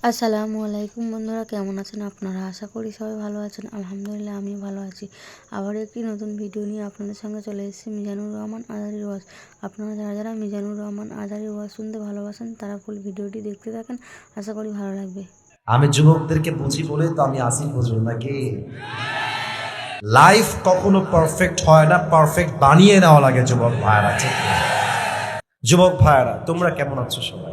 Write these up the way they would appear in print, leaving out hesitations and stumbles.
আসসালামু আলাইকুম বন্ধুরা, কেমন আছেন আপনারা? আশা করি সবাই ভালো আছেন। আলহামদুলিল্লাহ আমি ভালো আছি। আবার একটি নতুন ভিডিও নিয়ে আপনাদের সঙ্গে চলে এসেছি মিজানুর রহমান আজারির ওয়াজ। আপনারা যারা যারা মিজানুর রহমান আজারির ওয়াজ শুনতে ভালোবাসেন তারা ফুল ভিডিওটি দেখতে থাকেন, আশা করি ভালো লাগবে। আমি যুবকদেরকে বুঝি বলে তো আমি আসি বুঝুন নাকি। লাইফ কখনো পারফেক্ট হয় না, পারফেক্ট বানিয়ে নেওয়া লাগে। যুবক ভাইয়ারা, ঠিক না? যুবক ভাইয়ারা, তোমরা কেমন আছো সবাই?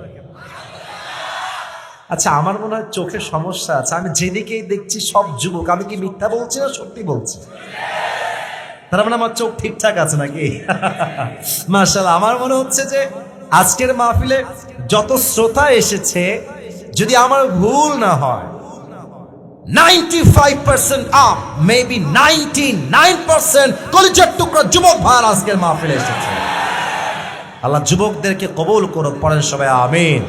আচ্ছা, আমার মনে হয় চোখের সমস্যা আছে। আমি যেদিকেই দেখছি সব যুবক। আমি কি মিথ্যা বলছি না সত্যি বলছি? তার মানে আমার চোখ ঠিকঠাক আছে নাকি? মাশাআল্লাহ। আমার মনে হচ্ছে যে আজকের মাহফিলে যত শ্রোতা এসেছে, যদি আমার ভুল না হয় 95% আপ, মেবি 99% কলিজার টুকরা যুবক ভাইরা আজকের মাহফিলে এসেছে। আল্লাহ যুবকদেরকে কবুল করুক, পড়েন সবাই আমিন।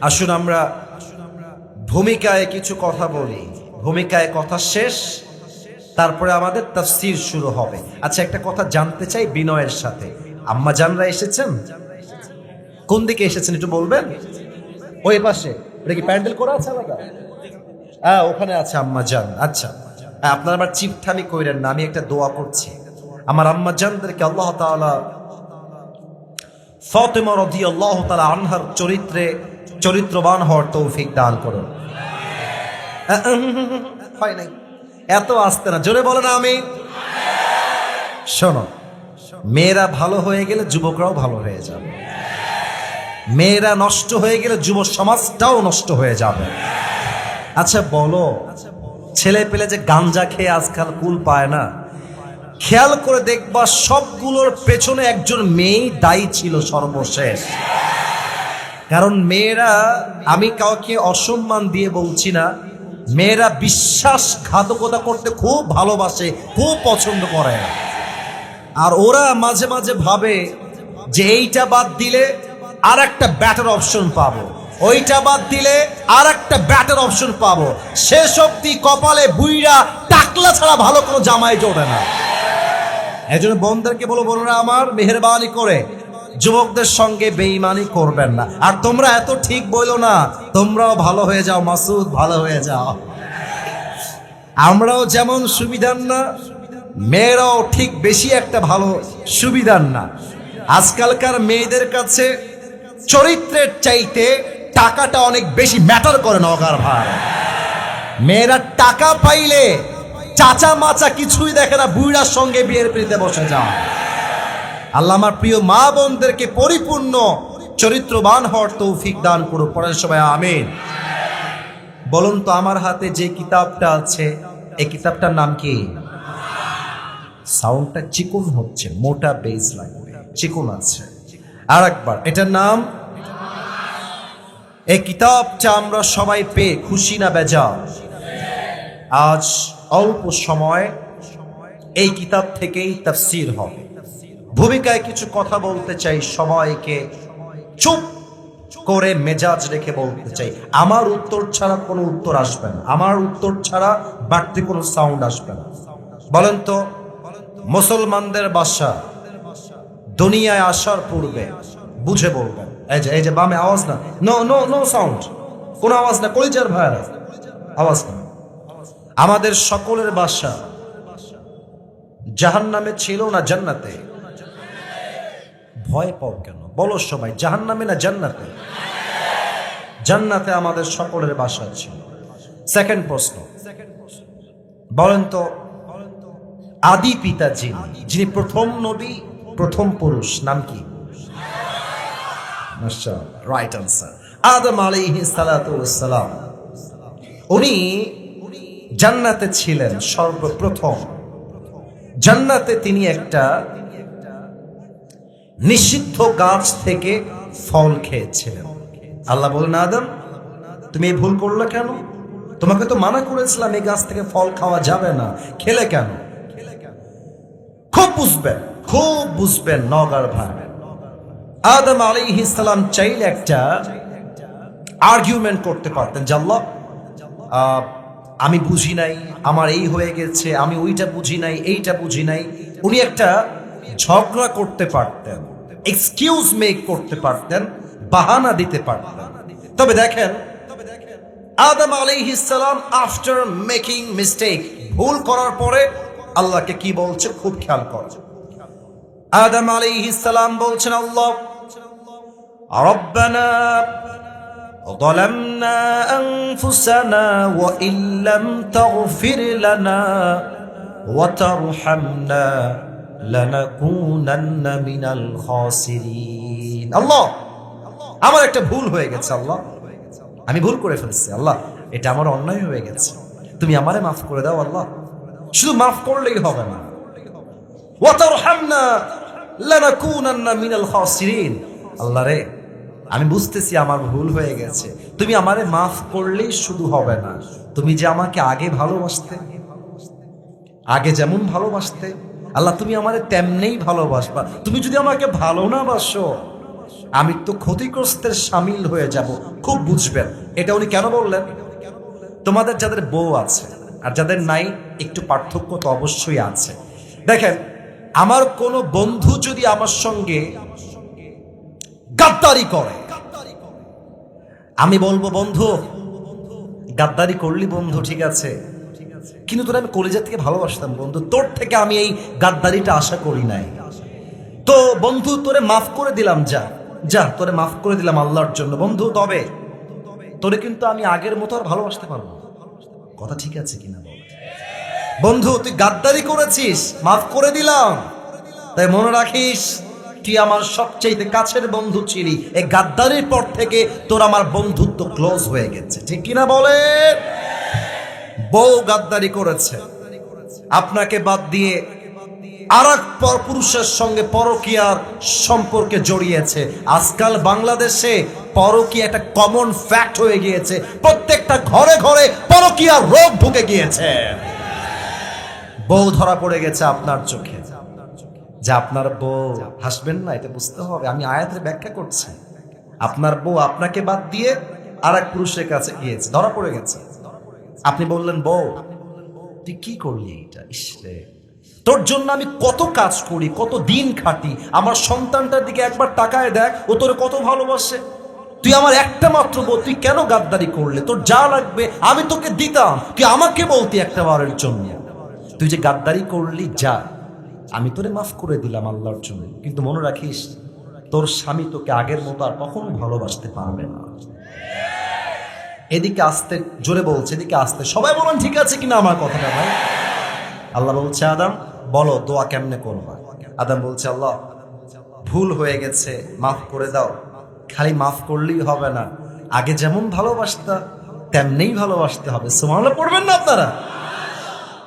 আসুন আমরা ভূমিকায় কিছু কথা বলি। ভূমিকায় কথা শেষ, তারপরে আমাদের তাফসীর শুরু হবে। আচ্ছা, একটা কথা জানতে চাই বিনয়ের সাথে। আম্মা জানরা এসেছেন? কোন দিকে এসেছেন একটু বলবেন? ওই পাশে। এটা কি প্যান্ডেল করা আছে আলাদা? হ্যাঁ, ওখানে আছে আম্মা জান। আচ্ছা, আপনার আবার চিপঠামি কইরেন না, আমি একটা দোয়া করছি। আমার আম্মা জানদেরকে আল্লাহ তাআলা ফাতেমা রাদিয়াল্লাহু তাআলা আনহার চরিত্রবান হওয়ার তৌফিক দান করুন। হয় নাই, এত আসতে না, জোরে বলেন আমি। শোনো, মেয়েরা ভালো হয়ে গেলে যুবকরাও ভালো হয়ে যাবে। মেয়েরা নষ্ট হয়ে গেলে যুব সমাজটাও নষ্ট হয়ে যাবে। আচ্ছা বলো, ছেলে পেলে যে গাঞ্জা খেয়ে আজকাল কুল পায় না, খেয়াল করে দেখবা সবগুলোর পেছনে একজন মেয়ে দায়ী ছিল সর্বশেষ। কারণ মেয়েরা, আমি কাউকে অসম্মান দিয়ে বলছি না, মেয়েরা বিশ্বাসঘাতকতা করতে খুব ভালোবাসে, খুব পছন্দ করে। আর ওরা মাঝে মাঝে ভাবে যে এইটা বাদ দিলে আর একটা ব্যাটার অপশন পাবো, ওইটা বাদ দিলে আর একটা ব্যাটার অপশন পাবো। শেষ অব্দি কপালে বুইড়া টাকলা ছাড়া ভালো কোনো জামাই জোটে না। এই জন্য বোনদেরকে বলো, বোনরা আমার, মেহেরবানি করে যুবকদের সঙ্গে বেঈমানি করবেন না। আর তোমরা এত ঠিক বইলো না, তোমরাও ভালো হয়ে যাও। মাসুদ, ভালো হয়ে যাও। আমরাও যেমন সুবিধার না, মেয়েরাও ঠিক বেশি একটা ভালো সুবিধার না। আজকালকার মেয়েদের কাছে চরিত্রের চাইতে টাকাটা অনেক বেশি ম্যাটার করে। নওগাঁর ভাই, মেয়েরা টাকা পাইলে চাচা মাচা কিছুই দেখে না, বুইড়ার সঙ্গে বিয়ের পিড়িতে বসে যায়। আল্লাহ আমার প্রিয় মা বোনদেরকে পরিপূর্ণ চরিত্রবান হওয়ার তৌফিক দান করুক, পড়েন সবাই আমিন। বলুন তো, আমার হাতে যে কিতাবটা আছে, এই কিতাবটার নাম কি? সাউন্ডটা চিকন হচ্ছে, মোটা বেস লাগবে, চিকন আছে। আর একবার, এটার নাম? এই কিতাবটা আমরা সবাই পেয়ে খুশি না বেজা? আজ অল্প সময় এই কিতাব থেকেই তাফসীর হবে। ভূমিকায় কিছু কথা বলতে চাই, সবাইকে চুপ করে মেজাজ রেখে বলতে চাই। আমার উত্তর ছাড়া কোনো উত্তর আসবে না, আমার উত্তর ছাড়া বাড়তি কোনো সাউন্ড আসবে না। বলেন তো, মুসলমানদের বাসা দুনিয়ায় আসার পূর্বে বুঝে বলবেন। এই যে বামে আওয়াজ না, নো নো নো সাউন্ড, কোনো আওয়াজ না, কলিজার ভাইরা আওয়াজ না। আমাদের সকলের বাসা জাহান্নামে ছিল না জান্নাতে? ভয় পাও কেন? বলো সবাই, জাহান্নামে না জান্নাতে? জান্নাতে আমাদের সকলের বাসা ছিল। সেকেন্ড প্রশ্ন, বলেন তো, আদি পিতা যিনি প্রথম নবী, প্রথম পুরুষ, নাম কি? রাইট আনসার, আদম আলাইহিস সালাতু ওয়াস সালাম। উনি জান্নাতে ছিলেন সর্বপ্রথম। জান্নাতে তিনি একটা নিষিদ্ধ গাছ থেকে ফল খেয়েছিলেন। আল্লাহ বলেন, আদম তুমি এই ভুল করলে কেন? তোমাকে তো মানা করেছিলাম এই গাছ থেকে ফল খাওয়া যাবে না, খেলে কেন? খুব বুঝবেন নওগাঁর ভাই। আদম আলাইহিস সালাম চাইলে একটা আর্গুমেন্ট করতে পারতেন যে আল্লাহ, আমি বুঝি নাই, আমার এই হয়ে গেছে, আমি ওইটা বুঝি নাই, এইটা বুঝি নাই। উনি একটা ঝগড়া করতে পারতেন, এক্সকিউজ মেক করতে পারতেন, বাহানা দিতে পারতেন। তবে দেখেন, আদম আলাইহিস সালাম আফটার মেকিং মিস্টেক, ভুল করার পরে আল্লাহকে কি বলছে খুব খেয়াল করো। আদম আলাইহিস সালাম বলছেন, আল্লাহ রব্বানা ظلمنا أنفسنا وإن لم تغفر لنا وترحمنا لنكونن من الخاسرين। আল্লাহ, আমার একটা ভুল হয়ে গেছে আল্লাহ, আমি ভুল করে ফেলছি আল্লাহ, এটা আমার অন্যায় হয়ে গেছে, তুমি আমারে মাফ করে দাও আল্লাহ। শুধু মাফ করলেই হবে না, ওয়াতারহামনা লানাকুনান্না মিনাল খাসিরিন। আল্লাহ রে, আমি বুঝতেছি আমার ভুল হয়ে গেছে, তুমি আমারে মাফ করলেই শুধু হবে না, তুমি যে আমাকে আগে ভালোবাসতে, আগে যেমন ভালোবাসতে আল্লাহ তুমি আমারে তেমনেই ভালোবাসবা। তুমি যদি আমাকে ভালো না বাসো, আমি তো ক্ষতিগ্রস্তের শামিল হয়ে যাব। খুব বুঝবেন এটা উনি কেন বললেন। তোমাদের যাদের বউ আছে আর যাদের নাই, একটু পার্থক্য তো অবশ্যই আছে। দেখেন, আমার কোনো বন্ধু যদি আমার সঙ্গে গাদ্দারি করে, আমি বলবো বন্ধু গাদ্দারি করলি বন্ধু ঠিক আছে, কিন্তু তোর আমি কলেজের থেকে ভালোবাসতাম বন্ধু, তোর থেকে আমি এই গাদ্দারিটা আশা করি নাই, তো বন্ধু তোরে মাফ করে দিলাম, যা যা তোরে মাফ করে দিলাম আল্লাহর জন্য বন্ধু, তবে তোরে কিন্তু আমি আগের মতো আর ভালোবাসতে পারবো না। কথা ঠিক আছে কিনা বল বন্ধু, তুই গাদ্দারি করেছিস, মাফ করে দিলাম, তাই মনে রাখিস তুই আমার সবচেয়ে কাছের বন্ধু ছিলি, এই গাদ্দারির পর থেকে তোর আমার বন্ধুত্ব ক্লোজ হয়ে গেছে, ঠিক কিনা বলে। বউ গাদ্দারি করেছে, আপনাকে বাদ দিয়ে আরেক পুরুষের সঙ্গে পরকীয়ার সম্পর্কে জড়িয়েছে। আজকাল বাংলাদেশে পরকীয়া একটা কমন ফ্যাক্ট হয়ে গিয়েছে, প্রত্যেকটা ঘরে ঘরে পরকীয়ার রোগ ঢুকে গিয়েছে। বউ ধরা পড়ে গেছে আপনার চোখে, যে আপনার বউ, হাসবেন না, এটা বুঝতে হবে, আমি আয়াতের ব্যাখ্যা করছি। আপনার বউ আপনাকে বাদ দিয়ে আরেক পুরুষের কাছে গিয়েছে, ধরা পড়ে গেছে। আপনি বললেন, বউ তুই কি করলি এটা, ইসরে তোর জন্য আমি কত কাজ করি, কত দিন খাটি, আমার সন্তানটার দিকে একবার তাকায় দেখ, ও তোরে কত ভালোবাসে, তুই আমার একটা মাত্র বউ, তুই কেন গাদ্দারি করলে, তোর যা লাগবে আমি তোকে দিতাম, তুই আমাকে বলতি একটা বারের জন্য, তুই যে গাদ্দারি করলি, যা আমি তোরে মাফ করে দিলাম আল্লাহর জন্য, কিন্তু মনে রাখিস তোর স্বামী তোকে আগের মতো আর কখনো ভালোবাসতে পারবে না। এদিকে আসতে, জোরে বলছে, এদিকে আসতে, সবাই বলেন ঠিক আছে কিনা আমার কথাটা ভাই। আল্লাহ বলছে, আদম বলো দোয়া কেমনে করবা। আদম বলছে, আল্লাহ ভুল হয়ে গেছে, মাফ করে দাও। খালি মাফ করলেই হবে না, আগে যেমন ভালোবাসতা তেমনিই ভালোবাসতে হবে। সুবহানাল্লাহ পড়বেন না আপনারা।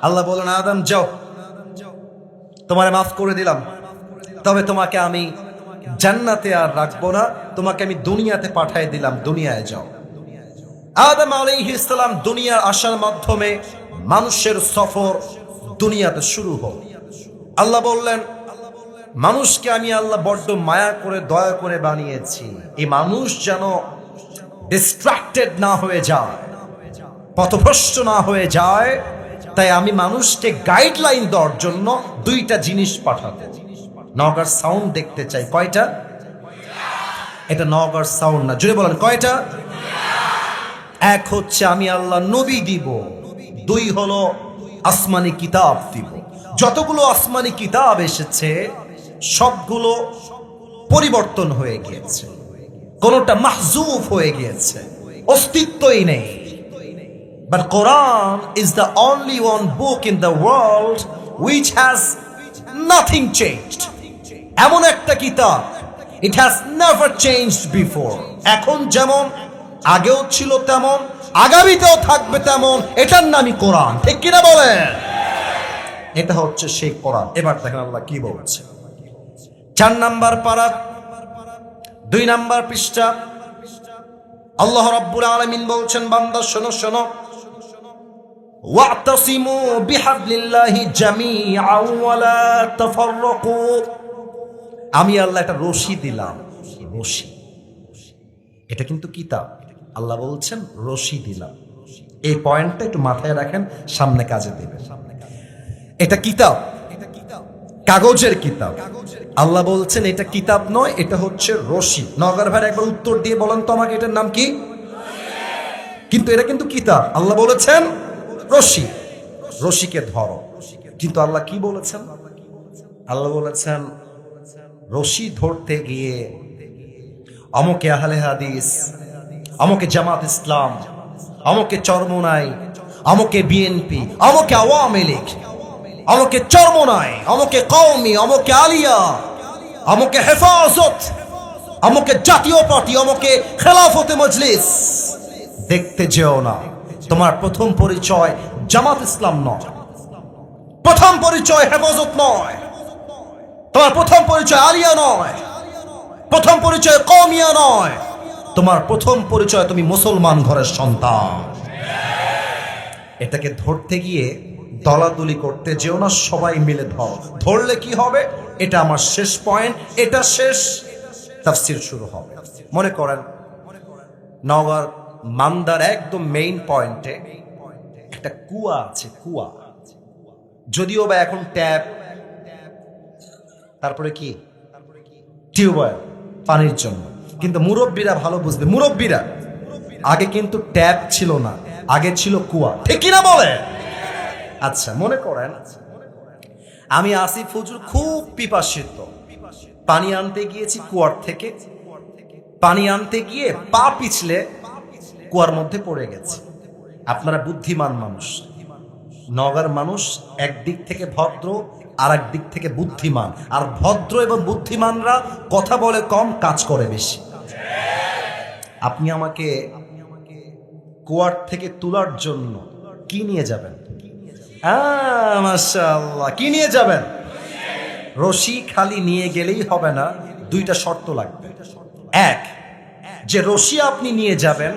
আল্লাহ বলেন, আদম যাও, তোমারে মাফ করে দিলাম, তবে তোমাকে আমি জান্নাতে আর রাখবো না, তোমাকে আমি দুনিয়াতে পাঠিয়ে দিলাম, দুনিয়ায় যাও। আদম আলাইহিস সালাম দুনিয়ার আসার মাধ্যমে মানুষের সফর দুনিয়াতে শুরু হোক। আল্লাহ বললেন, মানুষকে আমি আল্লাহ বড্ড মায়া করে দয়া করে বানিয়েছি, এই মানুষ যেন ডিস্ট্রাক্টেড না হয়ে যায়, পথভ্রষ্ট না হয়ে যায়, তাই আমি মানুষকে গাইডলাইন দেওয়ার জন্য দুইটা জিনিস পাঠাবো। নওগাঁর সাউন্ড দেখতে চাই, কয়টা? এটা নওগাঁর সাউন্ড না, জোরে বলেন কয়টা? এক হচ্ছে আমি আল্লাহ নবী দিব, দুই হলো আসমানি কিতাব দিব। যতগুলো আসমানি কিতাব এসেছে সবগুলো পরিবর্তন হয়ে গিয়েছে, কোনটা মাহজুফ হয়ে গিয়েছে, অস্তিত্বই নেই। But Quran is the only one book in the world which has nothing changed. এমন একটা কিতাব, it has never changed before. এখন যেমন আগেও ছিল তেমন, আগামীতেও থাকবে তেমন, এটার নামই কোরআন, ঠিক কিনা বলেন? এটা হচ্ছে সেই কোরআন। এবার দেখেন আল্লাহ কি বলছে, 4 নাম্বার পারা 2 নাম্বার পৃষ্ঠা। আল্লাহ রাব্বুল আলামিন বলছেন, বান্দা শোনো শোনো, ওয়াতাসিমু বিহাবলিল্লাহি জামিআন ওয়া লা তাফাররাকু। আমি আল্লাহ একটা রশি দিলাম, রশি, এটা কিন্তু কিতাব। আল্লাহ বলছেন রশি দিলাম, এই পয়েন্টটা একটু মাথায় রাখেন, সামনে কাজে দেবেন। এটা কিতাব, কাগজের কিতাব। আল্লাহ বলছেন এটা কিতাব নয়, এটা হচ্ছে রশি। নগর ভাই একবার উত্তর দিয়ে বলেন তো আমাকে, এটার নাম কি? কিন্তু এটা কিন্তু কিতাব। আল্লাহ বলেছেন রশি, রশিকে ধরো। কিন্তু আল্লাহ কি বলেছেন? আল্লাহ বলেছেন রশি ধরতে গিয়ে অমুকে আহলে হাদিস, অমুকে জামাত ইসলাম, অমুকে চরমোনাই, অমুকে বিএনপি, অমুকে আওয়ামী লীগ, অমুকে চরমোনাই, অমুকে কওমি, অমুকে আলিয়া, অমুকে হেফাজত, অমুকে জাতীয় পার্টি, অমুকে খেলাফতে মজলিস। দেখতে যেও না, তোমার প্রথম পরিচয় জামাত ইসলাম নয়, প্রথম পরিচয় হেফাজত নয়, তোমার প্রথম পরিচয় আলিয়া নয়, প্রথম পরিচয় কওমিয়া নয়, তোমার প্রথম পরিচয় তুমি মুসলমান ঘরের সন্তান। এটাকে ধরতে গিয়ে দলাদলি করতে যেও না, সবাই মিলে ধর। ধরলে কি হবে? এটা আমার শেষ পয়েন্ট, এটা শেষ, তাফসীর শুরু হবে। মনে করেন নওগাঁর মান্দার একদম মেইন পয়েন্টে একটা কুয়া আছে, কুয়া, যদিও বা এখন ট্যাপ, তারপরে কি টিউবওয়েল পানির জন্য, কিন্তু মুরব্বীরা ভালো বুঝবে, মুরব্বীরা আগে কিন্তু ট্যাপ ছিল না, আগে ছিল কুয়া, ঠিক কিনা বলে? আচ্ছা মনে করেন আমি আসিফ হুজুর খুব পিপাসিত, পানি আনতে গিয়েছি কুয়ার থেকে, পানি আনতে গিয়ে পা পিছলে কুয়ার মধ্যে পড়ে গেছে। আপনারা বুদ্ধিমান মানুষ, নগর মানুষ একদিক থেকে ভদ্র, আর এক দিক থেকে বুদ্ধিমান, আর ভদ্র এবং বুদ্ধিমানরা কথা বলে কম, কাজ করে বেশি। আপনি আমাকে কুয়ার থেকে তোলার জন্য কি নিয়ে যাবেন? মাশাআল্লাহ, কি নিয়ে যাবেন? রশি খালি নিয়ে গেলেই হবে না, দুইটা শর্ত লাগবে। এক, যে রশি আপনি নিয়ে যাবেন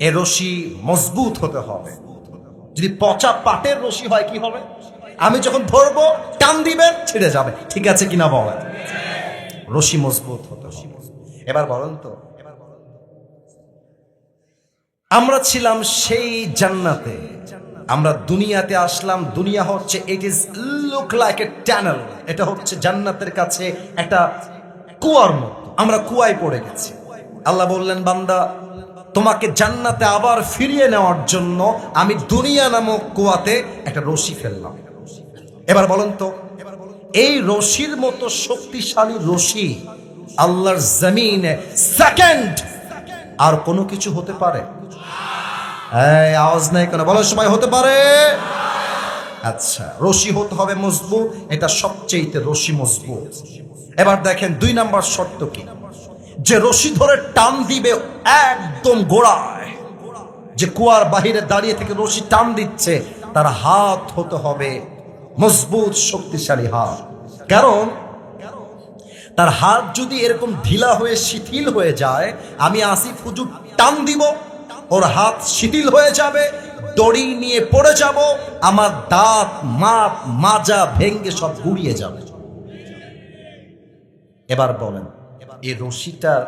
এ রশি মজবুত হতে হবে। যদি পচা পাটের রশি হয় কি হবে? আমি যখন ধরবো টান দিবেন ছিঁড়ে যাবে, ঠিক আছে কিনা বলেন? রশি মজবুত হতে হবে। এবার বলেন তো, আমরা ছিলাম সেই জান্নাতে, আমরা দুনিয়াতে আসলাম, দুনিয়া হচ্ছে it is look like a tunnel, এটা হচ্ছে জান্নাতের কাছে একটা কুয়ার মতো, আমরা কুয়ায় পড়ে গেছি। আল্লাহ বললেন বান্দা তোমাকে জান্নাতে আবার ফিরিয়ে নেওয়ার জন্য আমি দুনিয়া নামক কুয়াতে একটা রশি ফেললাম। এবার বলেন তো, এই রশির মতো শক্তিশালী রশি আল্লাহর জমিনে সেকেন্ড আর কোনো কিছু হতে পারে? এই আওয়াজ নাই কেন? বলার সময় হতে পারে? আচ্ছা, রশি হতে হবে মজবুত, এটা সবচেয়ে রশি মজবুত। এবার দেখেন 2 নাম্বার শর্ত কি? যে রশি ধরে টান দিবে একদম গোড়ায়, যে কুয়ার বাহিরে দাঁড়িয়ে থেকে রশি টান দিচ্ছে, তার হাত হতে হবে মজবুত শক্তিশালী হাত। কারণ তার হাত যদি এরকম ঢিলা হয়ে শিথিল হয়ে যায়, আমি আসিফ হুজুর টান দিব, ওর হাত শিথিল হয়ে যাবে, দড়ি নিয়ে পড়ে যাব, আমার দাঁত মাপ মাজা ভেঙ্গে সব গুড়িয়ে যাবে। এবার বলেন, এই রশিটার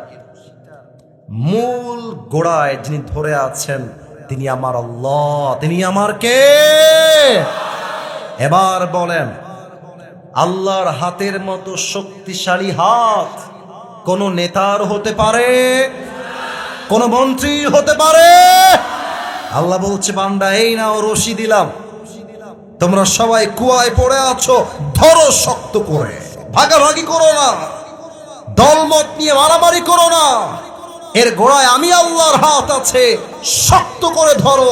মূল গোড়ায় যিনি ধরে আছেন তিনি আমার আল্লাহ, তিনি আমার কে? এবার বলেন, আল্লাহর হাতের মতো শক্তিশালী হাত কোন নেতার হতে পারে? কোন মন্ত্রী হতে পারে? আল্লাহ বলছে বান্দা এই নাও রশি দিলাম, তোমরা সবাই কুয়ায় পড়ে আছো, ধরো শক্ত করে, ভাগাভাগি করো না, দলমত নিয়ে মারামারি করো না, এর গোড়ায় আমি আল্লাহর হাত আছে, শক্ত করে ধরো।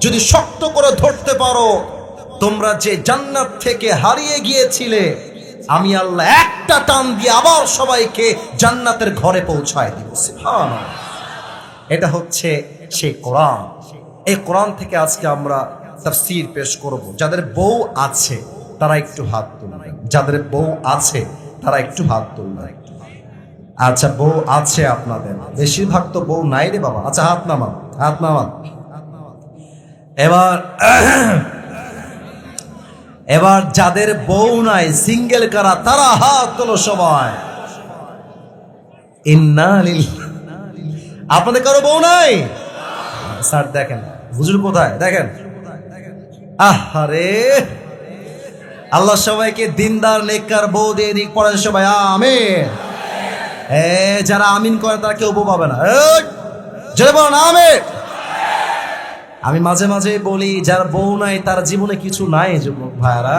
যদি শক্ত করে ধরতে পারো, তোমরা যে জান্নাত থেকে হারিয়ে গিয়েছিলে আমি আল্লাহ একটা টান দিয়ে আবার সবাইকে জান্নাতের ঘরে পৌঁছায় দিব। সুবহানাল্লাহ। এটা হচ্ছে সেই কোরআন। এই কোরআন থেকে আজকে আমরা তাফসীর পেশ করব। যাদের বউ আছে তারা একটু হাত তুলবেন, যাদের বউ আছে তারা একটু হাত তুলবেন। আচ্ছা, বউ আছে আপনাদের, বেশিরভাগ তো বউ নাই রে বাবা। আচ্ছা, হাত নামান, হাত নামান। এবার যাদের বউ নাই, সিঙ্গেল কারা, তারা হাত তোলো সবাই। আপনাদের কারো বউ নাই? স্যার দেখেন হুজুর কোথায়, দেখেন। আহারে, আল্লাহ সবাইকে দিনদার নেককার বউ দিয়ে দিক। পড়েন সবাই আমিন। যারা আমিন করে তারা কেউ বউ পাবে না। যারা বলেন আমিন। আমি মাঝে মাঝে বলি, যার বউ নাই তার জীবনে কিছু নাই যুবক ভাইরা।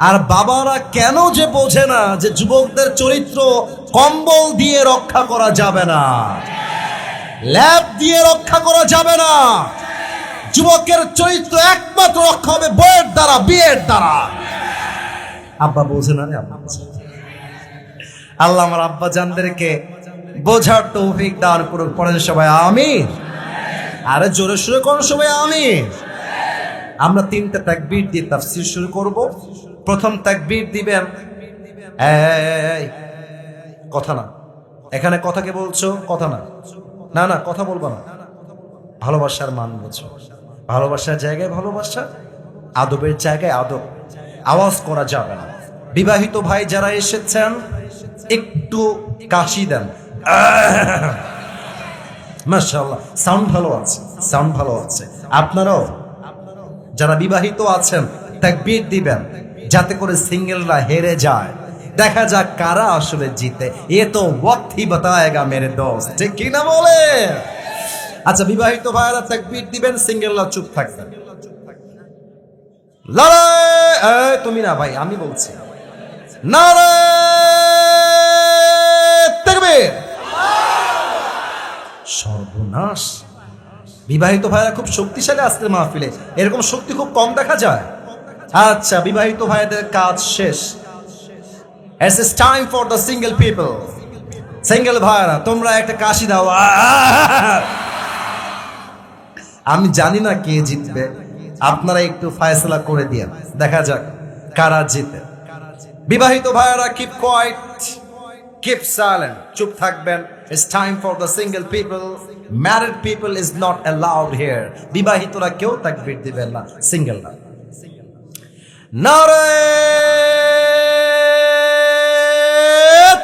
আর বাবারা কেন যে বোঝে না যে যুবকদের চরিত্র কম্বল দিয়ে রক্ষা করা যাবে না, ল্যাব দিয়ে রক্ষা করা যাবে না। যুবকের চরিত্র একমাত্র রক্ষা হবে বইয়ের দ্বারা, বিয়ের দ্বারা। আব্বা বোঝে না রে, আব্বা বোঝে। আল্লাহ আমার আব্বা জানদেরকে বোঝার তৌফিক দান করুক। পড়েন সবাই আমিন। আরে জোরে শুরু করুন সবাই আমিন। আমরা 3টা তাকবীর দিয়ে তাফসীর শুরু করব। প্রথম তাকবীর দিবেন, এই কথা না, এখানে কথা কে বলছো? কথা না, না না কথা বলবো না। ভালোবাসার মান বুঝো, ভালোবাসার জায়গায় ভালোবাসা, আদবের জায়গায় আদব। আওয়াজ করা যাবে না। বিবাহিত ভাই যারা এসেছেন একটু কাশি দেন। মাশাআল্লাহ, সাউন্ড ভালো আছে, সাউন্ড ভালো আছে। আপনারাও যারা বিবাহিত আছেন তাকবীর দিবেন, যাতে করে সিঙ্গেলরা হেরে যায়। দেখা যাক কারা আসলে জিতে। এ তো ওয়াক্ত হি বাতায়েগা মেরে দোস্ত, ঠিক কি না বলে? আচ্ছা, বিবাহিত ভাইরা তাকবীর দিবেন, সিঙ্গেলরা চুপ থাকবেন। লড়াই, তুমি না ভাই, আমি বলছি। নারে তাকবীর। সর্বনাশ, বিবাহিত ভাইরা খুব শক্তিশালী আজকে মাহফিলে, এরকম শক্তি খুব কম দেখা যায়। আচ্ছা, বিবাহিত ভাইদের কাজ শেষ। It's time for the single people. Single ভাইরা তোমরা একটা কাশি দাও। আমি জানি না কে জিতবে, আপনারা একটু ফয়সালা করে দিয়েন, দেখা যাক কারা জিতে। বিবাহিত ভাইরা keep quiet, keep silent, চুপ থাকবেন। It's time for the single people. Married people is not allowed here. বিবাহিতরা কেউ তাকবীর দিবেন না, সিঙ্গেলরা। নারে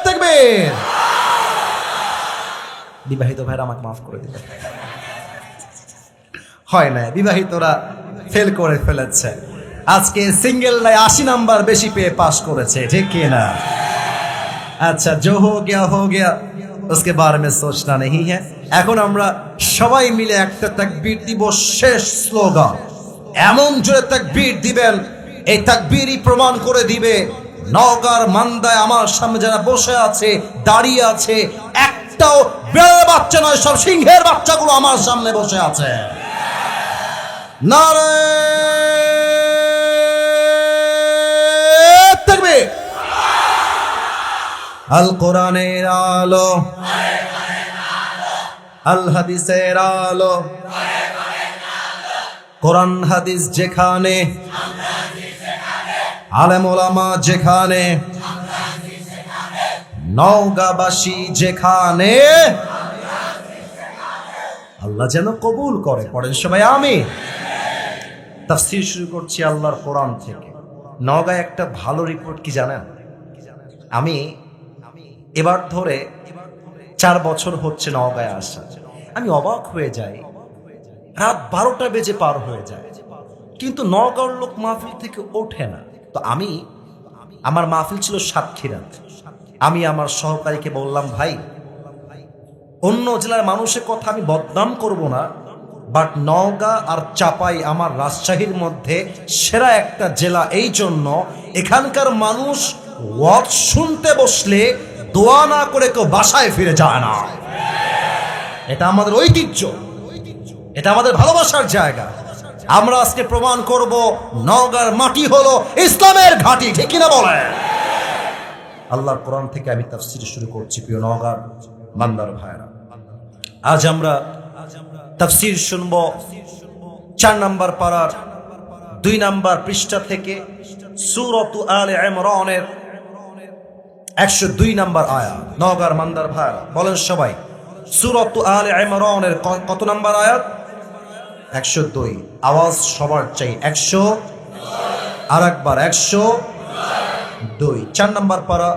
তাকবীর। বিবাহিত ভাইরা আমাকে মাফ করে দিবেন। হয় না, বিবাহিতরা ফেল করে ফেলেছে। আজকে সিঙ্গেলরাই 80 নাম্বার বেশি পেয়ে পাস করেছে, ঠিক কি না? अच्छा जो हो गया उसके बारे में सोचना नहीं है। এখন আমরা সবাই মিলে একটা তাকবীর দিব, শেষ স্লোগান। এমন জোরে তাকবীর দিবেন, এই তাকবীরই প্রমাণ করে দিবে নওগাঁর মান্দায় আমার সামনে যারা বসে আছে, দাঁড়িয়ে আছে, একটাও বেড়ার বাচ্চা নয়, সব সিংহের বাচ্চাগুলো আমার সামনে বসে আছে। নারে তাকবীর। আল কোরআনের আলো, আল হাদিসের আলো, কোরআন হাদিস যেখানে, আলেম ওলামা যেখানে, নওগাঁবাসী যেখানে, আল্লাহ যেন কবুল করে। পড়েন সবাই আমিন। তাফসীর শুরু করছি আল্লাহর কোরআন থেকে। নওগাঁয় একটা ভালো রিপোর্ট কি জানেন? আমি এবার ধরে 4 বছর হচ্ছে নওগাঁয় আসা। আমি অবাক হয়ে যাই, রাত 12টা বেজে পার হয়ে যায়, কিন্তু নওগাঁর লোক মাহফিল থেকে ওঠে না। তো আমার মাহফিল ছিল সাতক্ষীরাত। আমি আমার সহকারীকে বললাম, ভাই অন্য জেলার মানুষের কথা আমি বদনাম করব না, বাট নওগাঁ আর চাপাই আমার রাজশাহীর মধ্যে সেরা একটা জেলা। এই জন্য এখানকার মানুষ ওয়াজ শুনতে বসলে দোয়া না করে কেউ বাসায় ফিরে যায় না। এটা আমাদের ঐতিহ্য, এটা আমাদের ভালোবাসার জায়গা। আমরা আজকে প্রমাণ করব নওগাঁর মাটি হলো ইসলামের ঘাঁটি, ঠিক কিনা বলে? আল্লাহর কোরআন থেকে আমি তাফসীর শুরু করছি। প্রিয় নওগাঁর বান্দার ভাইরা, আজ আমরা তাফসীর শুনব 4 নম্বর পারার 2 নম্বর পৃষ্ঠা থেকে, সূরাতু আলে ইমরানের 102 নম্বর আয়াত। নওগাঁর বান্দার ভাইরা বলেন সবাই, সূরাতু আলে ইমরানের কত নম্বর আয়াত? 102। আওয়াজ সবার চাই, 100। আরেকবার 102। 4 নম্বর পারা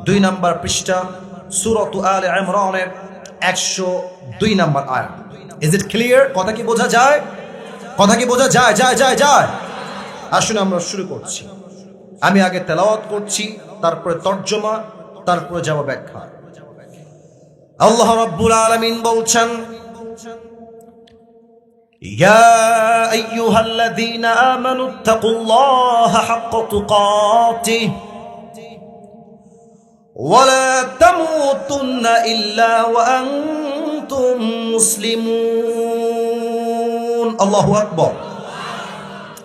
2 নম্বর পৃষ্ঠা, সূরাতু আলে ইমরানের 102 নম্বর আয়াত। Is it clear? কথা কি বোঝা যায়? কথা কি বোঝা যায়? যায়। আসুন আমরা শুরু করছি। আমি আগে তেলাওয়াত করছি, তারপরে তরজমা, তারপরে যাব ব্যাখ্যা। আল্লাহ রাব্বুল আলামিন বলছেন, ইয়া আইয়ুহাল্লাযীনা আমানুত্তাকুল্লাহা হাক্কা তুকাতিহি ওয়া লা তামুতুন্না ইল্লা ওয়া আনতুম মুসলিমুন। আল্লাহু আকবার।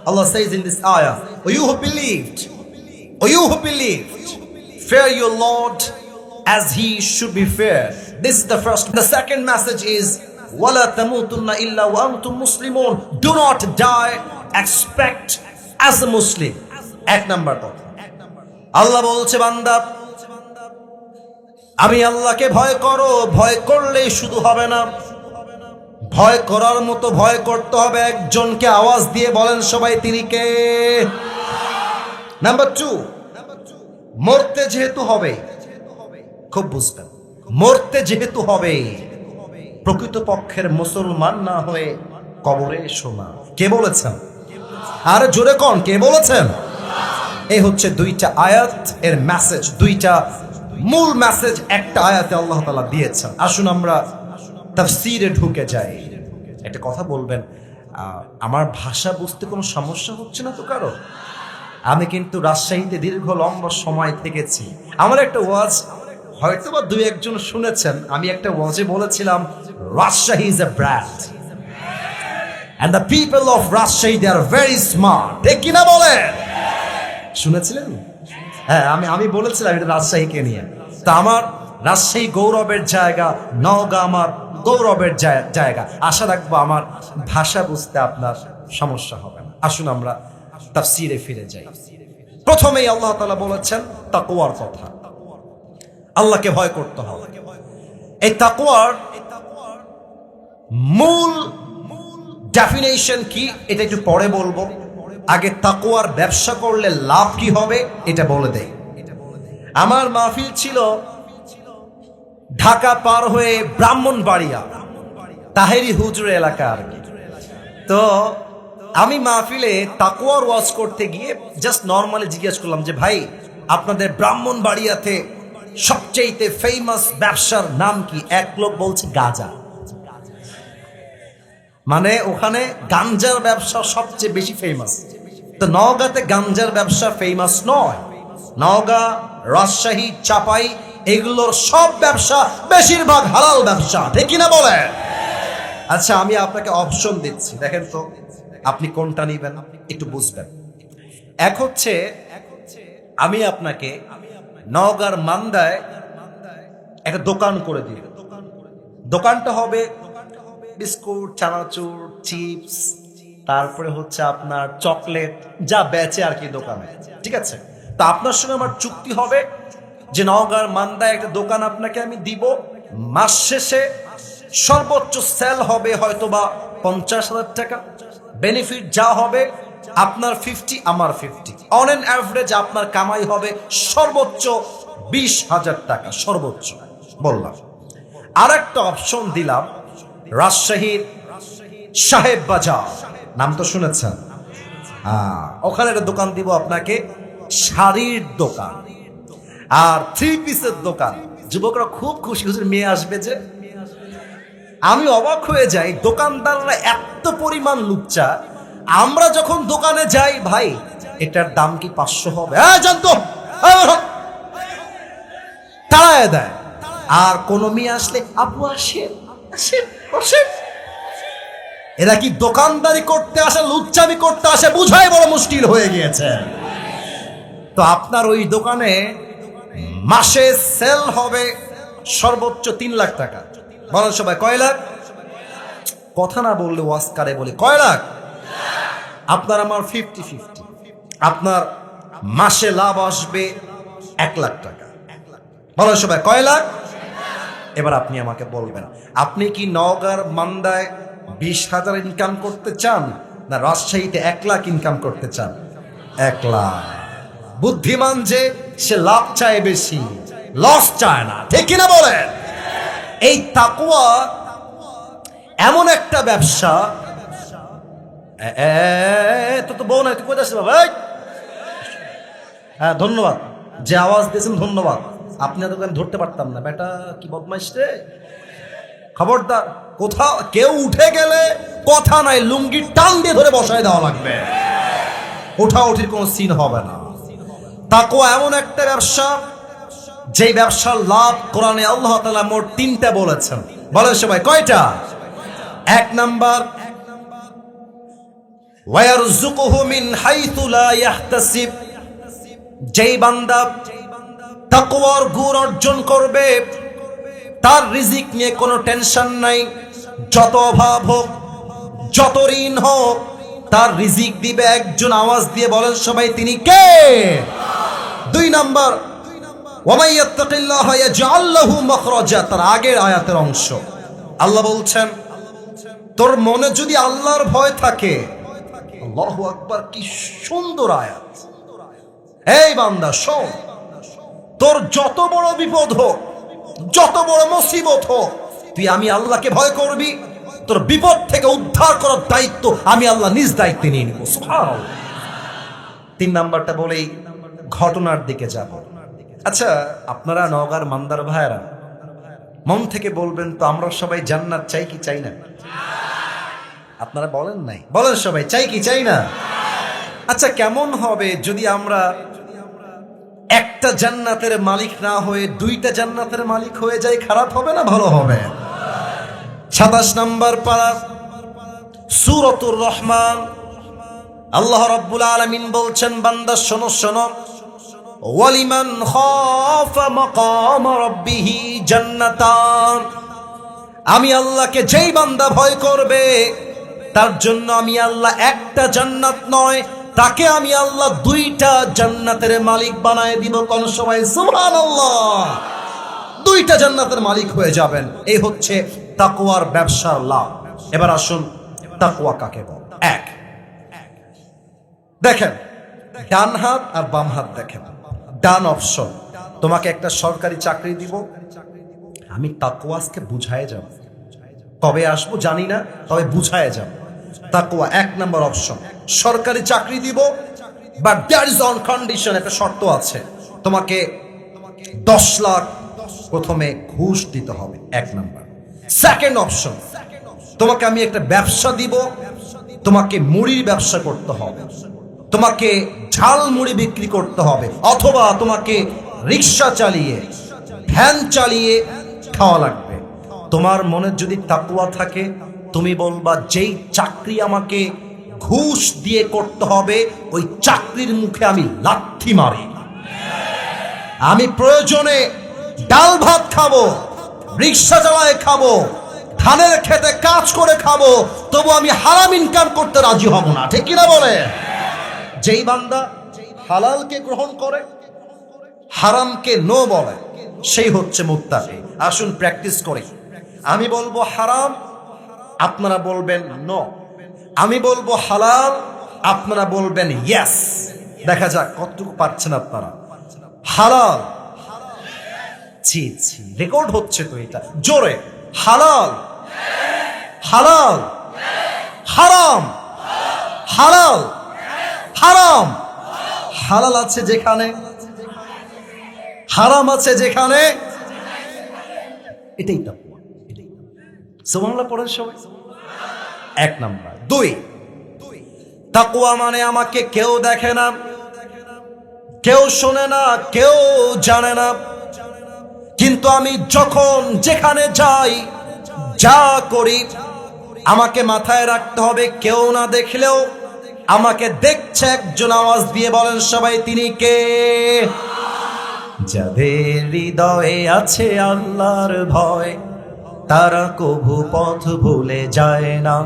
Allah says in this ayah, O you who believed, fear your Lord as he should be feared. This is the first. The second message is, وَلَا تَمُوتُنَّ إِلَّا وَأَنْتُمْ مُسْلِمُونَ. Do not die, expect as a Muslim. এক number কথা। আল্লাহ বলছে বান্দা, আমি আল্লাহকে ভয় করো, ভয় করলেই শুধু হবে না, ভয় করার মতো ভয় করতে হবে একজনকে। আওয়াজ দিয়ে বলেন সবাই, তিনি কে? নাম্বার 2, মরতে যেহেতু হবে, খুব বুঝবেন, মরতে যেহেতু হবে, প্রকৃতপক্ষের মুসলমান না হয়ে কবরে শোনা। কে বলেছেন? আর জোরে কোন কে বলেছেন? এই হচ্ছে দুইটা আয়াত এর মেসেজ, দুইটা মূল মেসেজ একটা আয়াতে আল্লাহ তাআলা দিয়েছেন। আসুন আমরা তাফসীরে ঢুকে যাই। একটা কথা বলবেন, আমার ভাষা বুঝতে কোনো সমস্যা হচ্ছে না তো কারো? আমি কিন্তু রাজশাহীতে দীর্ঘ লম্বা সময় থেকেছি। আমার একটা ওয়াজ হয়তো বা দুই একজন শুনেছেন। আমি একটা ওয়াজে বলেছিলাম, Rajshahi is a brand and the people of Rajshahi, they are very smart. ঠিক কিনা বলেন? শুনেছিলেন? হ্যাঁ, আমি বলেছিলাম এটা রাজশাহীকে নিয়ে। তা আমার রাজশাহী গৌরবের জায়গা, নওগাঁ আমার গৌরবের জায়গা। আশা রাখবো আমার ভাষা বুঝতে আপনার সমস্যা হবে না। আসুন আমরা তাফসীরে ফিরে যাই। প্রথমেই আল্লাহ তাআলা বলেছেন তাকওয়ার কথা। আল্লাহকে ভয় করতে হবে। এই তাকওয়ার মূল ডেফিনেশন কি এটা একটু পরে বলবো। আগে তাকওয়ার ব্যবসা করলে লাভ কি হবে এটা বলে দেই। আমার মাহফিল ছিল ঢাকা পার হয়ে ব্রাহ্মণবাড়িয়া, তাহেরি হুজুর এলাকা আর কি। তো আমি মাহফিলে তাকওয়ার ওয়াজ করতে গিয়ে জাস্ট নর্মালি জিজ্ঞেস করলাম যে ভাই, আপনাদের ব্রাহ্মণবাড়িয়াতে সবচেয়ে ফেমাস ব্যবসার নাম কি? এক লোক বলছে গাঁজা। মানে ওখানে গাঞ্জার ব্যবসা সবচেয়ে বেশি ফেমাস। তো নওগাঁতে গাঞ্জার ব্যবসা ফেমাস নয়। নওগাঁ, রাজশাহী, চাপাই এগুলোর সব ব্যবসা বেশিরভাগ হালাল ব্যবসা। ঠিক কিনা বলেন? আচ্ছা, আমি আপনাকে অপশন দিচ্ছি, দেখেন তো আপনি কোনটা নেবেন, একটু বুঝবেন। এক হচ্ছে আমি আপনাকে নওগাঁর মান্দায় একটা দোকান করে দিব। দোকানটা হবে বিস্কুট, চানাচুর, চিপস, তারপরে হচ্ছে আপনার চকলেট, যা বেচে আর কি দোকানে। ঠিক আছে? তা আপনার সঙ্গে আমার চুক্তি হবে যে নওগাঁর মান্দায় একটা দোকান আপনাকে আমি দিব। মাস শেষে সর্বোচ্চ সেল হবে হয়তোবা 50,000 টাকা। বেনিফিট যা হবে আপনার 50, আমার 50। অন অ্যান অ্যাভারেজ আপনার কামাই হবে সর্বোচ্চ 20,000 টাকা, সর্বোচ্চ বললাম। আর একটা অপশন দিলাম, রাজশাহীর সাহেব বাজার, নাম তো শুনেছেন? ওখানে একটা দোকান দিব আপনাকে, শাড়ির দোকান আর 3 পিসের দোকান। যুবকরা খুব খুশি, হুজুর মেয়ে আসবে যে। আমি অবাক হয়ে যাই, দোকানদাররা এত পরিমাণ লুচ্চা। আমরা যখন দোকানে যাই, ভাই এটার দাম কি 500 হবে? হ্যাঁ জানতো, তাড়ায় দেয়। আর কোন মেয়ে আসলে, আপু আসেন আসেন বসেন। এরা কি দোকানদারি করতে আসে, লুচ্চামি করতে আসে? বুঝাই বড় মুশকিল হয়ে গিয়েছে। তো আপনার ওই দোকানে মাসে সেল হবে সর্বোচ্চ 3 লাখ টাকা। বলেন সবাই, কয় লাখ? কথা না বললে ওয়াজকারে বলি, কয় লাখ? আপনার আমার 50-50। আপনার মাসে লাভ আসবে 1 লাখ টাকা। বলেন সবাই, কয় লাখ? এবার আপনি আমাকে বলবেন, আপনি কি নওগাঁর মান্দায় 20,000 ইনকাম করতে চান, না রাজশাহীতে 1 লাখ ইনকাম করতে চান? 1 লাখ। বুদ্ধিমান যে সে লাভ চায় বেশি, লস চায় না। ঠিক কিনা বলেন? এই তাকওয়া এমন একটা ব্যবসা। তো বউ নাই, তুই কোথায় আসছিস বাবা? হ্যাঁ ধন্যবাদ, যে আওয়াজ দিয়েছেন ধন্যবাদ। আপনি এত ধরতে পারতাম না, বেটা কি বদমাইশ রে। খবরদার, কোথাও কেউ উঠে গেলে কথা নাই, লুঙ্গি টান দিয়ে ধরে বসায় দেওয়া লাগবে, ওঠাউঠির কোনো সিন হবে না। তাকওয়া এমন একটা ব্যবসা, যেই ব্যবসার লাভ কোরআনে আল্লাহ তাআলা মোট 3টা বলেছেন। বলেন সবাই কয়টা? 1 নাম্বার, ওয়ায়ারযুকুহু মিন হাইথু লা ইয়াহতাসিব। যেই বান্দা তাকওয়ার গুণ অর্জন করবে, তার রিজিক নিয়ে কোনো টেনশন নাই। যত অভাব হোক, যত ঋণ হোক, তার রিজিক দিবে একজন। আওয়াজ দিয়ে বলেন সবাই, তিনি কে? 2 নাম্বার, ওয়ামাই ইয়াত্তাকিল্লাহা ইয়াজআল লাহু মাখরাজা। তার আগের আয়াতের অংশ আল্লাহ বলছেন, তোর মনে যদি আল্লাহর ভয় থাকে, আল্লাহু আকবার, কি সুন্দর আয়াত। এই বান্দা শোন, তোর যত বড় বিপদ হোক, যত বড় মুসিবত হোক, তুই আমি আল্লাহকে ভয় করবি, তোর বিপদ থেকে উদ্ধার করার দায়িত্ব আমি আল্লাহ নিজ দায়িত্বে নিয়ে নিব। সুবহানাল্লাহ। 3 নাম্বারটা বলেই ঘটনার দিকে যাব। আচ্ছা, আপনারা নওগাঁর মান্দার ভাইরা মন থেকে বলবেন তো, আমরা সবাই জান্নাত চাই কি চাই না? আপনারা বলেন নাই, বলেন সবাই চাই কি চাই না? আচ্ছা, কেমন হবে যদি আমরা একটা জান্নাতের মালিক না হয়ে 2টা জান্নাতের মালিক হয়ে যাই? খারাপ হবে না ভালো হবে? 27 নম্বর পারা সূরাতুর রহমান, আল্লাহ রাব্বুল আলামিন বলছেন, বান্দা শোনো শোনো, ওয়ালিমান খাফা মাকাম রাব্বিহি জান্নাতান। আমি আল্লাহকে যেই বান্দা ভয় করবে, তার জন্য আমি আল্লাহ একটা জান্নাত নয়, তাকে আমি আল্লাহ 2টা জান্নাতের মালিক বানায় দিব। কোন সময় সুবহানাল্লাহ, 2টা জান্নাতের মালিক হয়ে যাবেন। এই হচ্ছে তাকওয়ার ব্যবসার লাভ। এবার আসুন, তাকওয়া কাকে বলে? 1, দেখেন ডান হাত আর বাম হাত দেখেন। ডান অপশন, তোমাকে একটা সরকারি চাকরি দিব, আমি তাকওয়া আজকে বুঝায় যাব, কবে আসবো জানি না, তবে বুঝায় যাব। তাকওয়া 1 নম্বর অপশন, সরকারি চাকরি দিব, but that is on condition, একটা শর্ত আছে, তোমাকে 10 লাখ প্রথমে ঘুষ দিতে হবে। 1 নম্বর। সেকেন্ড অপশন, তোমাকে আমি একটা ব্যবসা দিব, তোমাকে মুড়ির ব্যবসা করতে হবে, তোমাকে ঝাল মুড়ি বিক্রি করতে হবে, অথবা তোমাকে রিক্সা চালিয়ে, ভ্যান চালিয়ে খাওয়া লাগবে। তোমার মনে যদি তাকওয়া থাকে, তুমি বলবা, যেই চাকরি আমাকে ঘুষ দিয়ে করতে হবে, ওই চাকরির মুখে আমি লাথি মারি। আমি প্রয়োজনে ডাল ভাত খাবো, রিক্সা চালায় খাবো, ধানের খেতে কাজ করে খাবো, তবু আমি হারাম ইনকাম করতে রাজি হব না। ঠিক কিনা বলে? যেই বান্দা হালালকে গ্রহণ করে, হারামকে নো বলে, সেই হচ্ছে মুত্তাকি। আসুন প্র্যাকটিস করি। আমি বলবো হারাম, আপনারা বলবেন নো। আমি বলবো হালাল, আপনারা বলবেন ইয়েস। দেখা যাক কতটুকু পারছেন আপনারা। হালাল, জি জি, রেকর্ড হচ্ছে তো এটা। জোরে, হালাল, হালাল, হারাম, হালাল, হারাম। হালাল আছে যেখানে, হারাম আছে যেখানে, এটাই তাকওয়া। সুবহানাল্লাহ পড়েন সবাই। 1 নাম্বার। 2, তাকওয়া মানে আমাকে কেউ দেখে না, কেউ শোনে না, কেউ জানে না, কিন্তু আমি যখন যেখানে যাই, যা করি, আমাকে মাথায় রাখতে হবে, কেউ না দেখলেও আমাকে দেখছে একজন। আওয়াজ দিয়ে বলেন সবাই, তিনি কে? যাদের হৃদয়ে আছে আল্লাহর ভয়, তারা কভু পথ ভুলে যায় না।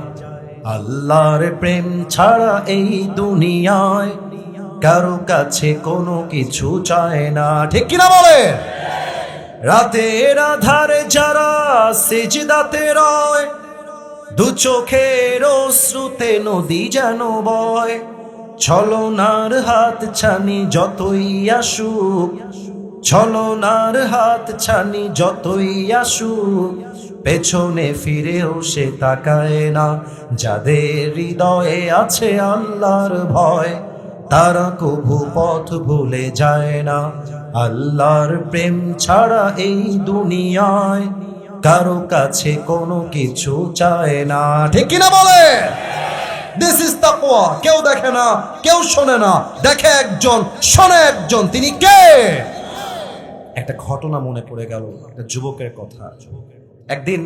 আল্লাহর প্রেম ছাড়া এই দুনিয়ায় কারো কাছে কোনো কিছু চায় না। ঠিক কিনা বলে? রাতের আধারে যারা সিজদাতে রয়, দু চোখের অশ্রুতে নদী যেন বয়, ছলনার হাত ছানি যতই আসুক, ছলনার হাত ছানি যতই আসুক, পেছনে ফিরেও সে তাকায় না। যাদের হৃদয়ে আছে আল্লাহর ভয়, তারা কভু পথ ভুলে যায় না। আল্লাহর প্রেম ছাড়া এই দুনিয়ায় কারো কাছে কোনো কিছু চায় না। ঠিক কিনা বলে? দিস ইজ তাকওয়া। কেউ দেখে না, কেউ শোনে না, দেখে একজন, শোনে একজন। তিনি কে? একটা ঘটনা মনে পড়ে গেল, একটা যুবকের কথা। একদিন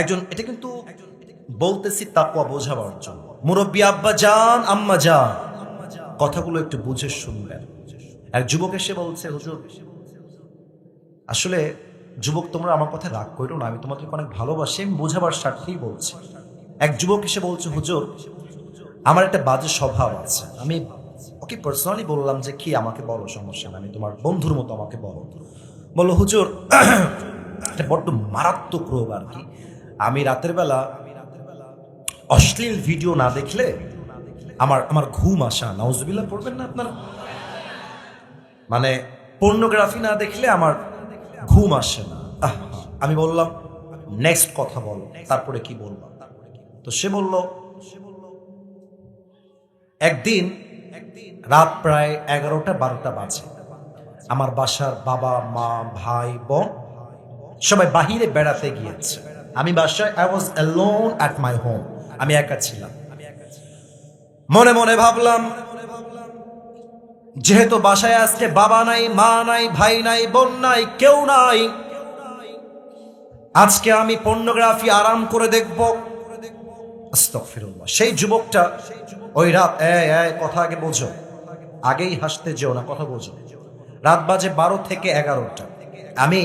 একজন, এটা কিন্তু বলতেছি তাকওয়া বোঝাবার জন্য, মুরব্বী আব্বা জান, আম্মা জান, কথাগুলো একটু বুঝে শুনবেন। এক যুবক এসে বলছে, হুজুর আসলে যুবক তোমরা আমার কথা রাগ করো না, আমি তোমাদেরকে অনেক ভালোবাসি, আমি বোঝাবার স্বার্থেই বলছি। এক যুবক এসে বলছে, হুজুর আমার একটা বাজে স্বভাব আছে। আমি ওকে পার্সোনালি বললাম যে কি, আমাকে বলো, সমস্যা না, আমি তোমার বন্ধুর মতো, আমাকে বলো। বললো, হুজুর এটা বড্ড মারাত্মক রোগ আর কি। আমি রাতের বেলা অশ্লীল ভিডিও না দেখলে আমার ঘুম আসা। নাউজুবিল্লাহ পড়বেন না আপনারা? মানে পর্নোগ্রাফি না দেখলে আমার ঘুম আসে না। আমি বললাম নেক্সট কথা বলো, তারপরে কি বলবো? তো সে বলল, একদিন রাত প্রায় 11টা-12টা বাজে, আমার বাসার বাবা মা ভাই বোন সবাই বাহিরে বেড়াতে গিয়েছে। আমি বাসায়, I was alone at my home, আমি একা ছিলাম। মনে মনে ভাবলাম, যেহেতু বাসায় আজকে বাবা নাই, মা নাই, ভাই নাই, বোন নাই, কেউ নাই, আজকে আমি পর্নোগ্রাফি আরাম করে দেখব। আস্তাগফিরুল্লাহ। সেই যুবকটা ওই রাত, কথা আগে বোঝো, আগেই হাসতে যেও না, কথা বোঝো। রাত বাজে 12 থেকে 11টা। আমি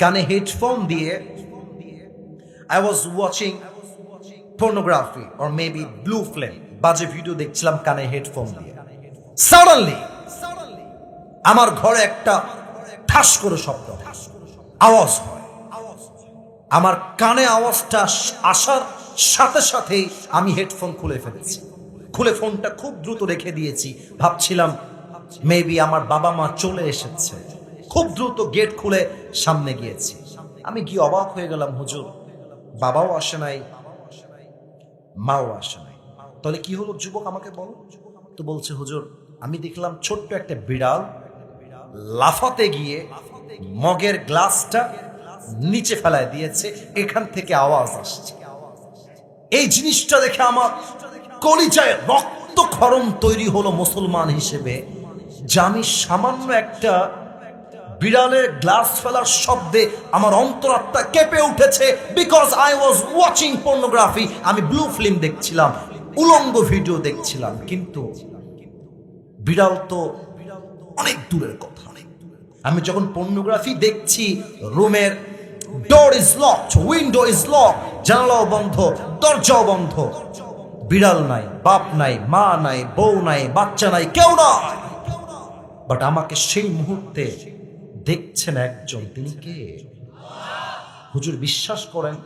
কানে হেডফোন দিয়ে I was watching pornography or maybe blue flame, বাজে ভিডিও দেখছিলাম কানে হেডফোন দিয়ে। সাডেনলি আমার ঘরে একটা ঠাস করে শব্দ, আওয়াজ হয়। আমার কানে আওয়াজটা আসার সাথে সাথেই আমি হেডফোন খুলে ফেলেছি। খুলে ফোনটা খুব দ্রুত রেখে দিয়েছি। ভাবছিলাম মেবি আমার বাবা মা চলে এসেছে। খুব দ্রুত গেট খুলে সামনে গিয়েছি। আমি কি অবাক হয়ে গেলাম, হুজুর বাবাও আসে নাই, মাও আসে নাই। তাহলে কি হলো যুবক, আমাকে বলো। তো বলছে, হুজুর আমি দেখলাম ছোট্ট একটা বিড়াল লাফাতে গিয়ে মগের গ্লাসটা নিচে ফেলায় দিয়েছে, এখান থেকে আওয়াজ আসছে। এই জিনিসটা দেখে আমার কলিজায় রক্তক্ষরণ তৈরি হলো মুসলমান হিসেবে, যে আমি সামান্য একটা বিড়ালের গ্লাস ফেলার শব্দে আমার অন্তরাত্মা কেঁপে উঠেছে। Because I was watching pornography, আমি ব্লু ফিল্ম দেখছিলাম, উলঙ্গ ভিডিও দেখছিলাম। কিন্তু বিড়াল তো অনেক দূরের কথা। আমি যখন পর্নোগ্রাফি দেখছি, রুমের door is locked, window is locked, জানালাও বন্ধ, দরজাও বন্ধ, বিড়াল নাই, বাপ নাই, মা নাই, বউ নাই, বাচ্চা নাই, কেউ নাই। বাট আমাকে সেই মুহূর্তে দেখছেন একজন, তিনি কে? হুজুর বিশ্বাস করেন,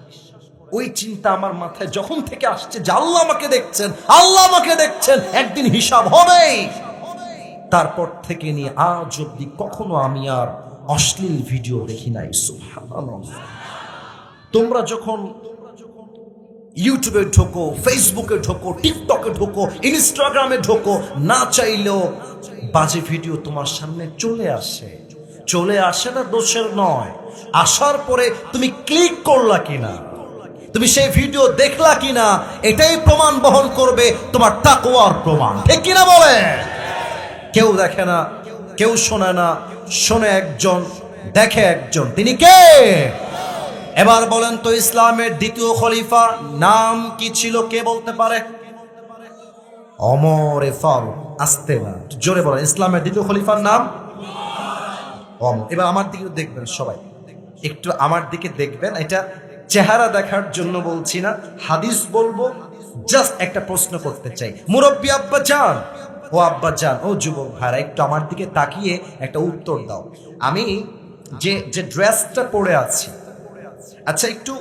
ওই চিন্তা আমার মাথায় যখন থেকে আসছে যে আল্লাহ আমাকে দেখছেন, আল্লাহ আমাকে দেখছেন, একদিন হিসাব হবেই। তারপর থেকে নিয়ে আজ অব্দি কখনো আমি আর অশ্লীল ভিডিও দেখি নাই। সুবহানাল্লাহ। তোমরা যখন ইউটিউবে ঢোকো, ফেসবুকে ঢোকো, টিকটকে ঢোকো, ইনস্টাগ্রামে ঢোকো, না চাইলেও বাজে ভিডিও তোমার সামনে চলে আসে। চলে আসে না দোষের নয়, আসার পরে তুমি ক্লিক করলা কিনা, তুমি সেই ভিডিও দেখলা কিনা, এটাই প্রমাণ বহন করবে তোমার তাকওয়ার প্রমাণ। ঠিক কিনা বলে? কেউ দেখে না, কেউ শোনে না, শোনে একজন, দেখে একজন। তিনি কে? এবার বলেন তো, ইসলামের দ্বিতীয় খলিফা নাম কি ছিল? কে বলতে পারে? ওমর ফারুক। আসতে না, জোরে বলেন, ইসলামের দ্বিতীয় খলিফার নাম ওমর। এবার আমার দিকে দেখবেন সবাই, একটু আমার দিকে দেখবেন। এটা চেহারা দেখার জন্য বলছি না, হাদিস বলবো। জাস্ট একটা প্রশ্ন করতে চাই, মুরব্বী আব্বা জান, ও আব্বা জান, ও যুবক ভাইরা, একটু আমার দিকে তাকিয়ে একটা উত্তর দাও। আমি যে ড্রেসটা পরে আছি, আচ্ছা একটু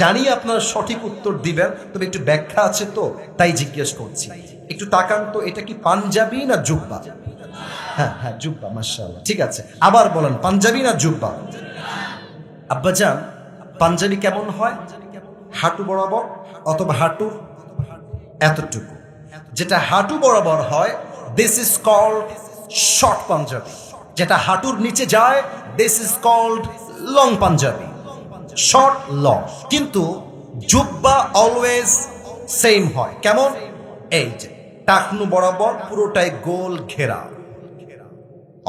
জানি আপনারা সঠিক উত্তর দিবেন, তবে একটু ব্যাখ্যা আছে তো তাই জিজ্ঞেস করছি। একটু তাকান তো, এটা কি পাঞ্জাবি না জুব্বা? হ্যাঁ হ্যাঁ, জুব্বা, মাশাআল্লাহ। ঠিক আছে, আবার বলেন, পাঞ্জাবি না জুব্বা? আব্বাজান, পাঞ্জাবি কেমন হয়? হাঁটু বরাবর অথবা হাঁটুর এতটুকু। যেটা হাঁটু বরাবর হয়, this is called short Punjabi. যেটা হাঁটুর নিচে যায়, this is called long Punjabi. Short long, কিন্তু জুব্বা অলওয়েজ সেম হয়। কেমন? এই যে টাকনু বরাবর পুরোটাই গোল ঘেরা।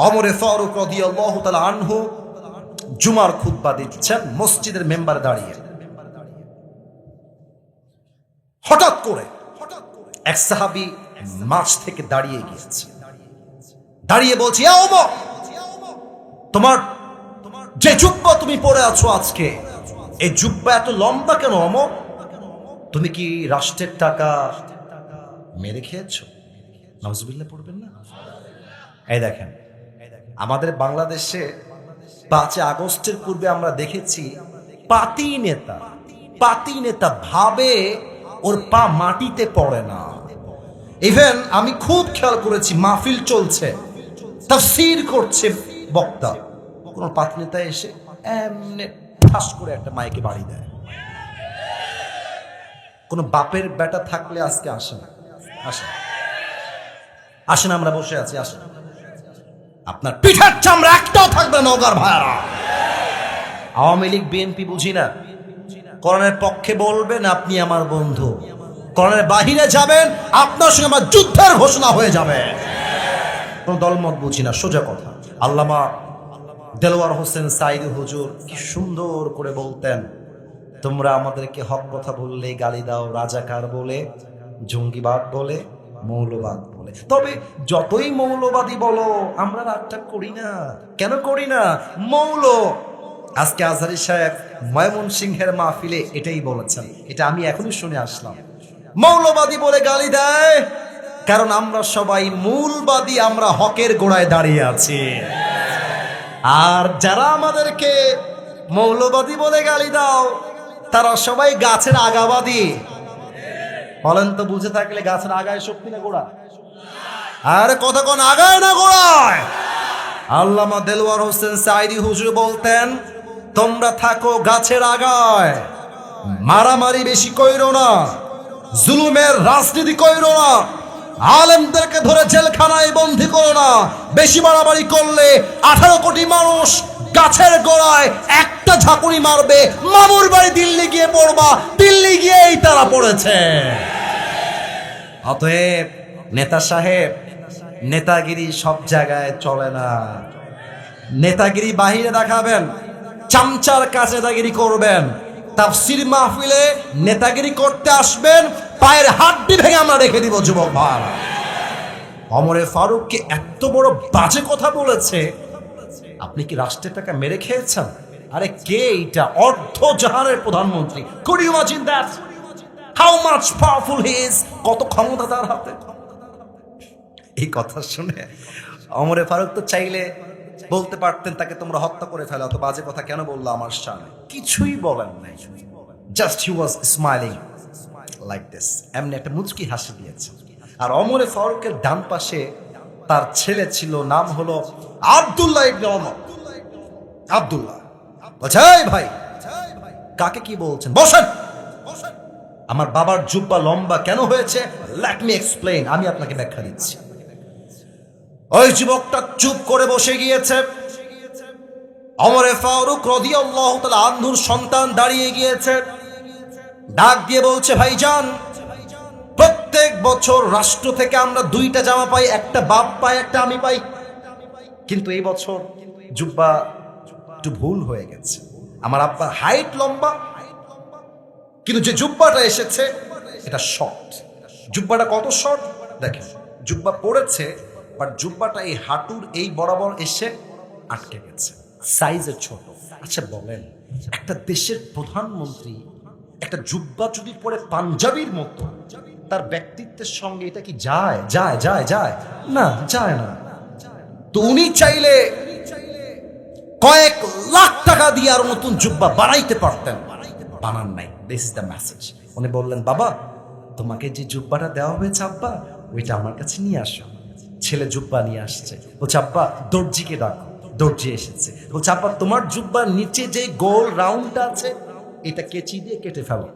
ওমরে ফারুক রাদিয়াল্লাহু তাআলা আনহু জুমার খুতবা দিচ্ছেন মসজিদের মেম্বারে দাঁড়িয়ে। হঠাৎ করে এক সাহাবী মাঝ থেকে দাঁড়িয়ে গিয়েছে, দাঁড়িয়ে বলছে, ইয়া ওমর, তোমার যে জুব্বা তুমি পরে আছো আজকে, এই জুব্বা এত লম্বা কেন ওমর? তুমি কি রাষ্ট্রের টাকা মেরে খেয়েছো? নাউজুবিল্লাহ পড়বেন না। এই দেখেন, আমাদের বাংলাদেশে 5 আগস্টের পূর্বে আমরা দেখেছি পাতি নেতা ভাবে ওর পা মাটিতে পড়ে না। ইভেন আমি খুব খেয়াল করেছি, মাহফিল চলছে, তাফসীর করছে বক্তা, কোন পাতি নেতা এসে এমনি ঠাস করে একটা মাইকে বাড়ি দেয়। কোন বাপের বেটা থাকলে আজকে আসেন, আসেন, আমরা বসে আছি, আসেন। আপনার পিঠের চামড়া একটাও থাকবে না ওগার ভাইরা। আওয়ামী লীগ বিএনপি বুঝি না, কোরআনের পক্ষে বলবেন আপনি আমার বন্ধু, কোরআনের বাহিরে যাবেন আপনার সঙ্গে আমার যুদ্ধের ঘোষণা হয়ে যাবে। কোন দলমত বুঝি না, সোজা কথা। আল্লামা দেলোয়ার হোসেন সাইদি হুজুর কি সুন্দর করে বলতেন, তোমরা আমাদেরকে হক কথা বললে গালি দাও, রাজাকার বলে, জঙ্গিবাদ বলে, মৌলবাদ বলে। তবে যতই মৌলবাদী বলো, আমরা রাগটা করি না। কেন করি না? মৌল। আজকে আজহারী সাহেব ময়মনসিংহের মাহফিলে এটাই বলেছেন, এটা আমি এখনই শুনে আসলাম। মৌলবাদী বলে গালি দেয় কারণ আমরা সবাই মূলবাদী, আমরা হকের গোড়ায় দাঁড়িয়ে আছি। আর যারা আমাদেরকে মৌলবাদী বলে গালি দাও, তারা সবাই গাছের আগাবাদী। বলেন তো, বুঝে থাকলে গাছের আগায় শক্তি না গোড়া? আরে কথা কোন আগায় না গোড়ায়? আল্লামা দেলোয়ার হোসেন সাইদি হুজুর বলতেন, তোমরা থাকো গাছের আগায়, মারামারি বেশি কইরো না, জুলুমের রাজনীতি কইরো না, আলেমদেরকে ধরে জেলখানায় বন্দী করো না। বেশি মারামারি করলে 18 কোটি মানুষ গাছের গোড়ায় একটা ঝাঁকুনি মারবে, মামুর বাড়ি দিল্লি গিয়ে পড়বা, দিল্লি গিয়েই তারা পড়েছে। অতএব নেতা সাহেব, নেতাগিরি সব জায়গায় চলে না। নেতাগিরি বাহিরে দেখাবেন, চামচার কাছে নেতাগিরি করবেন, তাফসীর মাহফিলে নেতাগিরি করতে আসবেন, পায়ের হাড্ডি ভেঙে আমরা রেখে দিব যুবক ভাই। ওমরে ফারুককে এত বড় বাজে কথা বলেছে, আপনি কি রাষ্ট্রের টাকা মেরে খেয়েছেন? আরে কে এটা? অর্ধ জাহানের প্রধানমন্ত্রী। Could you imagine that? How much powerful he is? কত ক্ষমতা তার হাতে। এই কথা শুনে ওমরে ফারুক তো চাইলে বলতে পারতেন, তাকে তোমরা হত্যা করে ফেলো, অত বাজে কথা কেন বললো আমার সামনে? কিছুই বলেন নাই, just he was smiling like this, এমনি একটা মুচকি হাসি দিয়েছে। আর ওমরে ফারুকের ডান পাশে তার ছেলে ছিল, নাম হলো আব্দুল্লাহ ইবনে ওমর। আব্দুল্লাহ বলছে, এই ভাই, কাকে কি বলছেন? বসেন। আমার বাবার জুব্বা লম্বা কেন হয়েছে? লেট মি এক্সপ্লেইন, আমি আপনাকে ব্যাখ্যা দিচ্ছি। ওই যুবকটা চুপ করে বসে গিয়েছে। ওমরে ফারুক রাদিয়াল্লাহু তাআলা আনহুর সন্তান দাঁড়িয়ে গিয়েছে, ডাক দিয়ে বলছে, ভাইজান, প্রত্যেক বছর রাষ্ট্র থেকে আমরা 2টা জামা পাই, একটা বাপ পায়, একটা আমি পাই, কিন্তু এই বছর জুব্বা একটু ভুল হয়ে গেছে। আমার আব্বার হাইট লম্বা, কিন্তু যে জুব্বাটা এসেছে এটা শর্ট। জুব্বাটা কত শর্ট দেখেন, জুব্বা পড়েছে, বাট জুব্বাটা এই হাঁটুর এই বরাবর এসে আটকে গেছে, সাইজে ছোট। আচ্ছা বলেন, একটা দেশের প্রধানমন্ত্রী একটা জুব্বা যদি পরে পাঞ্জাবির মতো, তার ব্যক্তিত্বের সঙ্গে এটা কি যায়? যায় যায় যায় না, যায় না। তো উনি চাইলে কয়েক লাখ টাকা দিয়ে আর নতুন জুব্বা বানাইতে পারতেন, বানান নাই। This is the message. উনি বললেন, বাবা, তোমাকে যে জুব্বাটা দেওয়া হয়েছে আব্বা, ওইটা আমার কাছে নিয়ে আসো। ছেলে জুব্বা নিয়ে আসছে, বলছে, আব্বা দর্জিকে ডাকো। দর্জি এসেছে, বলছে, আব্বা তোমার জুব্বার নিচে যে গোল রাউন্ডটা আছে, এটা কেচি দিয়ে কেটে ফেলো,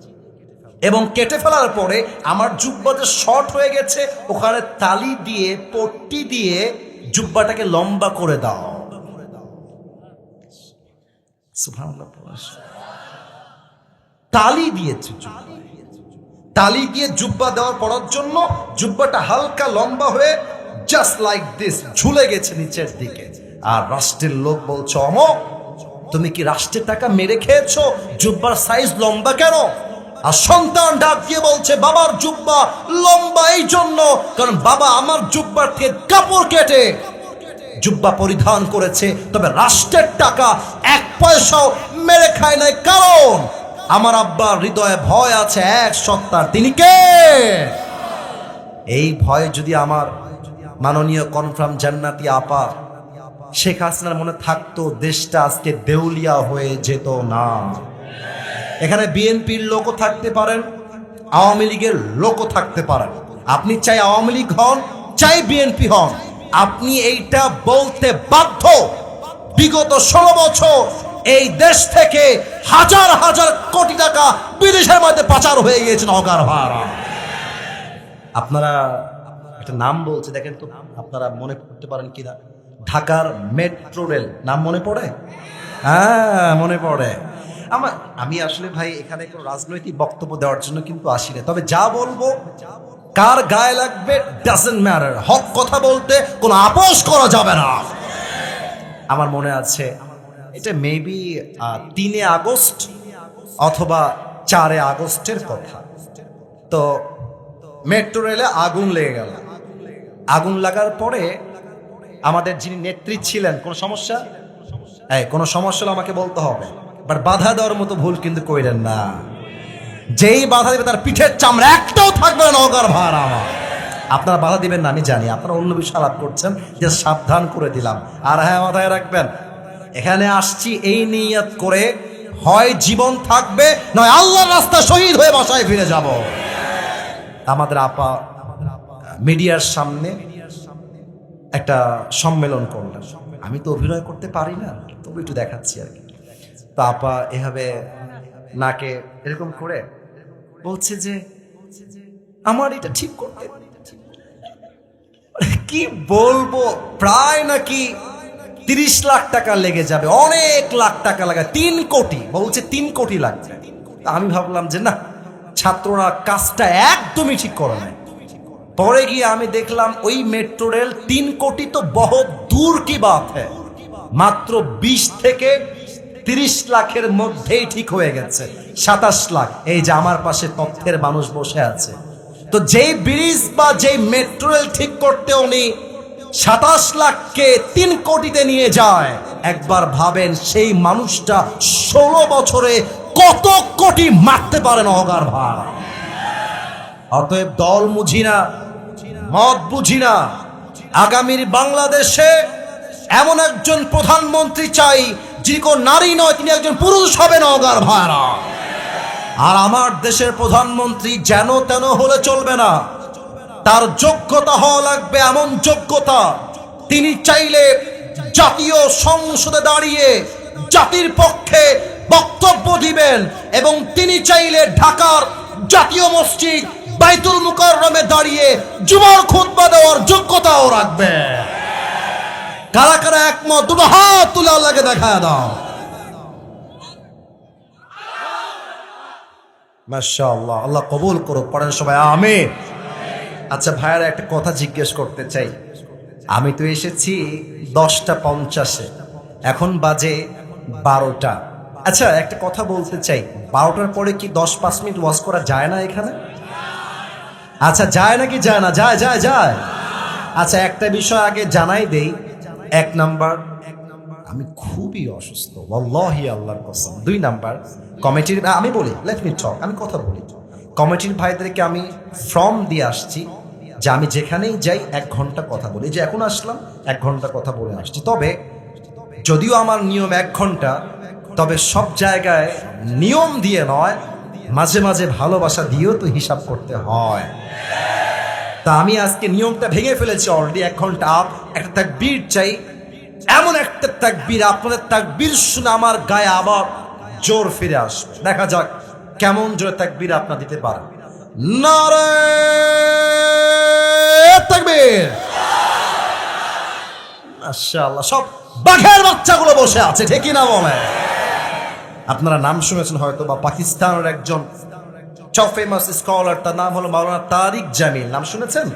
এবং কেটে ফেলার পরে আমার জুব্বা যে শর্ট হয়ে গেছে, ওখানে তালি দিয়ে পট্টি দিয়ে জুব্বাটাকে লম্বা করে দাও। সুবহানাল্লাহ। তালি দিয়েছে, তালি দিয়ে জুব্বা দেওয়ার পড়ার জন্য জুব্বাটা হালকা লম্বা হয়ে জাস্ট লাইক দিস ঝুলে গেছে নিচের দিকে। আর রাষ্ট্রের লোক বলছে, অমক তুমি কি রাষ্ট্রের টাকা মেরে খেয়েছো? জুব্বার সাইজ লম্বা কেন? আর সন্তান ডাক দিয়ে বলছে, বাবার জুব্বা লম্বা এই জন্য কারণ বাবা আমার জুব্বার থেকে কাপড় কেটে জুব্বা পরিধান করেছে, তবে রাষ্ট্রের টাকা এক পয়সাও মেরে খায় নাই, কারণ আমার আব্বার হৃদয়ে ভয় আছে এক সত্তার, তিনি কে? এই ভয় যদি আমার মাননীয় কনফার্ম জান্নাতি আপা শেখ হাসিনার মনে থাকতো, দেশটা আজকে দেউলিয়া হয়ে যেত না। এখানে বিএনপির লোকও থাকতে পারেন, আওয়ামী লীগের লোকও থাকতে পারেন। আপনি চাই আওয়ামী লীগ হন, চাই বিএনপি হন, আপনি এইটা বলতে বাধ্য, বিগত 16 বছর এই দেশ থেকে হাজার হাজার কোটি টাকা বিদেশের মধ্যে পাচার হয়ে গিয়েছে নওগাঁর ভাড়া। আপনারা একটা নাম বলছে, দেখেন তো আপনারা মনে করতে পারেন কিনা, ঢাকার মেট্রো রেল নাম মনে পড়ে? হ্যাঁ মনে পড়ে। আমি আসলে ভাই এখানে কোনো রাজনৈতিক বক্তব্য দেওয়ার জন্য কিন্তু আসি না, তবে যা বলবো কার গায়ে লাগবে ডাজন্ট ম্যাটার, হক কথা বলতে কোনো আপোষ করা যাবে না। আমার মনে আছে এটা মেবি 3 আগস্ট অথবা 4 আগস্টের কথা। তো মেট্রো রেলে আগুন লেগে গেল। আগুন লাগার পরে আমাদের যিনি নেত্রী ছিলেন, কোনো সমস্যা? কোনো সমস্যা হলে আমাকে বলতে হবে, বাট বাধা দেওয়ার মতো ভুল কিন্তু কইলেন না। যেই বাধা দেবে তার পিঠের চামড়া একটাও থাকবে না নওগাঁর ভাড়া আমার। আপনারা বাধা দিবেন না আমি জানি, আপনারা অন্য বিষয় আলাপ করছেন, যে সাবধান করে দিলাম। আর হ্যাঁ মাথায় রাখবেন, এখানে আসছি এই নিয়ত করে, হয় জীবন থাকবে নয় আল্লাহর রাস্তা শহীদ হয়ে বাসায় ফিরে যাব। আমাদের আপা মিডিয়ার সামনে একটা সম্মেলন করলেন। আমি তো অভিনয় করতে পারি না, তবু একটু দেখাচ্ছি আর কি। তো আপা এভাবে নাকে এরকম করে বলছে যে আমার এটা ঠিক করতে, কি বলবো, প্রায় নাকি 30 লাখ টাকা লেগে যাবে, অনেক লাখ টাকা লাগে, 3 কোটি বলছে, 3 কোটি লাগবে। আমি ভাবলাম যে না, ছাত্ররা কাজটা একদমই ঠিক করে নাই। পরে গিয়ে আমি দেখলাম ওই মেট্রো রেল 3 কোটি তো বহুত দূর কি বাত হ্যায়, মাত্র 20 থেকে 30 লাখের মধ্যেই ঠিক হয়ে গেছে, 27 লাখ। এই যে আমার পাশে তথ্যের মানুষ বসে আছে, তো যেই ব্রিজ বা যেই মেট্রো রেল ঠিক করতে উনি 27 লাখকে 3 কোটিতে নিয়ে যায়, একবার ভাবেন সেই মানুষটা 16 বছরে কত কোটি মারতে পারে নওগাঁর ভাড়া। অতএব দল বুঝি না, মত বুঝি না, আগামীর বাংলাদেশে এমন একজন প্রধানমন্ত্রী চাই যিনি কোন নারী নয়, তিনি একজন পুরুষ হবে নওগাঁর ভাড়া। আর আমার দেশের প্রধানমন্ত্রী যেন তেন হলে চলবে না, তার যোগ্যতা হওয়া লাগবে এমন যোগ্যতা, তিনি চাইলে জাতীয় সংসদে দাঁড়িয়ে জাতির পক্ষে বক্তব্য দিবেন, এবং তিনি চাইলে ঢাকার জাতীয় মসজিদ বাইতুল মুকাররমে দাঁড়িয়ে জুমার খুতবা দেওয়ার যোগ্যতাও রাখবে। কারা কারা একমত, দুটো হাত তুলে আল্লাহকে দেখা দাও। মাশাআল্লাহ, আল্লাহ কবুল করুক, পড়েন সবাই আমিন। আচ্ছা ভাইয়ারা, একটা কথা জিজ্ঞেস করতে চাই। আমি তো এসেছি 10:50, এখন বাজে 12টা। আচ্ছা একটা কথা বলতে চাই, 12টার পরে কি 10-5 মিনিট ওয়াজ করা যায় না এখানে? আচ্ছা যায় নাকি যায় না? যায় যায় যায়। আচ্ছা একটা বিষয় আগে জানাই দেই। 1 নাম্বার, আমি খুবই অসুস্থ, ওয়াল্লাহি আল্লাহর কসম। 2 নাম্বার, কমিটির, আমি বলি লেট মি টক, আমি কথা বলি, কমিটির ভাইদেরকে আমি ফর্ম দিয়ে আসছি যে আমি যেখানেই যাই 1 ঘন্টা কথা বলি, যে এখন আসলাম 1 ঘন্টা কথা বলে আসছি। তবে যদিও আমার নিয়ম 1 ঘন্টা, তবে সব জায়গায় নিয়ম দিয়ে নয়, মাঝে মাঝে ভালোবাসা দিয়েও তো হিসাব করতে হয়। তা আমি আজকে নিয়মটা ভেঙে ফেলেছি অলরেডি। 1 ঘন্টা আপ, একটা তাকবীর চাই, এমন একটা তাকবীর, আপনাদের তাকবীর শুনে আমার গায়ে আবার জোর ফিরে আসবে। দেখা যাক কেমন জোরে তাকবীর আপনারা দিতে পারেন। নারে তাকবীর, মাশাআল্লাহ। সব বাঘের বাচ্চাগুলো বসে আছে, ঠিকই না বলে? আপনারা নাম শুনেছেন হয়তো, বা পাকিস্তানের একজন ফেমাস স্কলার, তার নাম হলো মাওলানা তারিক জামিল। নাম শুনেছেন?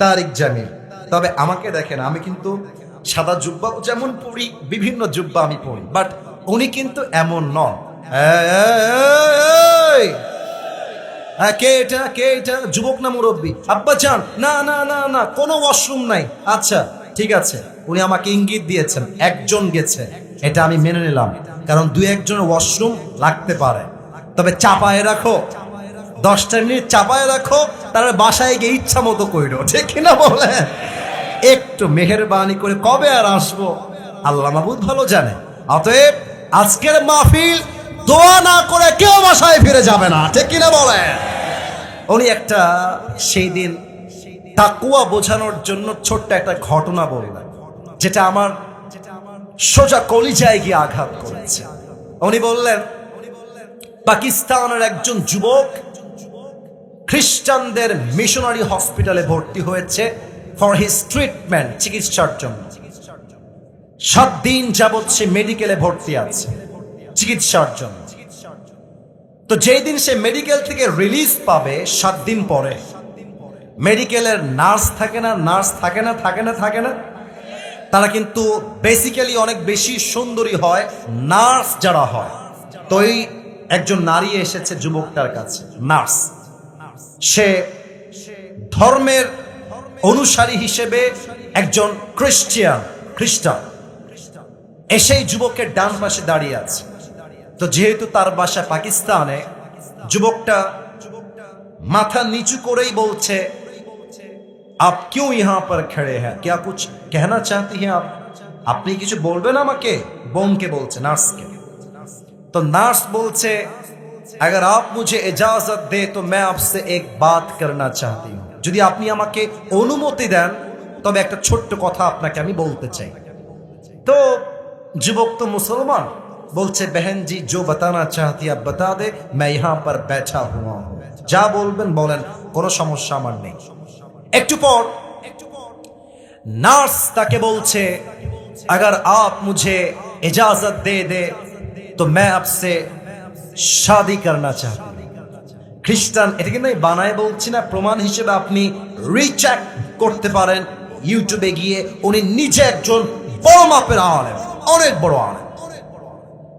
তারিক জামিল। তবে আমাকে দেখেন, আমি কিন্তু সাদা জুব্বা যেমন পরি, বিভিন্ন জুব্বা আমি পরি, বাট উনি কিন্তু এমন নন। কে এটা, কে এটা? যুবক না মুরব্বী? আব্বা যান, না না না না, কোনো ওয়াশরুম নাই। আচ্ছা ঠিক আছে, উনি আমাকে ইঙ্গিত দিয়েছেন একজন গেছে, এটা আমি মেনে নিলাম, কারণ দুই একজনের ওয়াশরুম লাগতে পারে। তবে চাপায় রাখো, 10টা মিনিট চাপায় রাখো, তার বাসায় গিয়ে ইচ্ছা মতো কইরো, ঠিক কিনা বলে? একটু মেহেরবানি করে কবে আর আসবো আল্লাহ মাহবুদ ভালো জানে। অতএব আজকের মাহফিল দোয়া না করে কেউ বাসায় ফিরে যাবে না, ঠিক কিনা বলে? উনি একটা সেই দিন তাকওয়া বোঝানোর জন্য ছোট্ট একটা ঘটনা বললেন, যেটা আমার সোজা কলিজায় গিয়ে আঘাত করেছে। উনি বললেন, পাকিস্তানের একজন যুবক খ্রিস্টানদের মিশনারি হসপিটালে ভর্তি হয়েছে ফর হিজ ট্রিটমেন্ট, চিকিৎসার জন্য। 7 দিন যাবৎ সে মেডিকেলে ভর্তি আছে চিকিৎসার জন্য। তো যেই দিন সে মেডিকেল থেকে রিলিজ পাবে 7 দিন পরে, মেডিকেলের নার্স থাকে না, থাকে না, তারা কিন্তু বেসিক্যালি অনেক বেশি সুন্দরী হয় নার্স যারা হয়। তো এই একজন নারী এসেছে যুবকটার কাছে, নার্স। সে ধর্মের অনুসারী হিসেবে একজন খ্রিস্টান এসেই যুবকের ডান পাশে দাঁড়িয়ে আছে। তো যেহেতু তার বাসা পাকিস্তানে, যুবকটা মাথা নিচু করেই বলছে, আপ क्यों यहाँ पर खड़े हैं, क्या कुछ कहना चाहती हैं आप? আপনি কিছু বলবেন আমাকে? বোনকে বলছে, নার্সকে। তো নার্স বলছে, अगर आप मुझे इजाजत दे तो मैं आपसे एक बात करना चाहती हूँ, যদি আপনি আমাকে অনুমতি দেন তবে একটা ছোট্ট কথা আপনাকে আমি বলতে চাই। তো যুবক তো মুসলমান, বলছে, बहन जी जो बताना चाहती है आप बता दे, मैं यहाँ पर बैठा हुआ हूँ, যা বলবেন বলেন, কোনো সমস্যা আমার নেই। একটু পর নার্স তাকে বলছে, अगर आप मुझे इजाजत दे दे तो मैं आपसे शादी करना चाहती हूँ। খ্রিস্টান, এটা কিন্তু আমি বানায় বলছি না, প্রমাণ হিসেবে আপনি রিচেক করতে পারেন ইউটিউবে গিয়ে। উনি নিজে একজন বড় মাপের আলেম, অনেক বড় আলেম।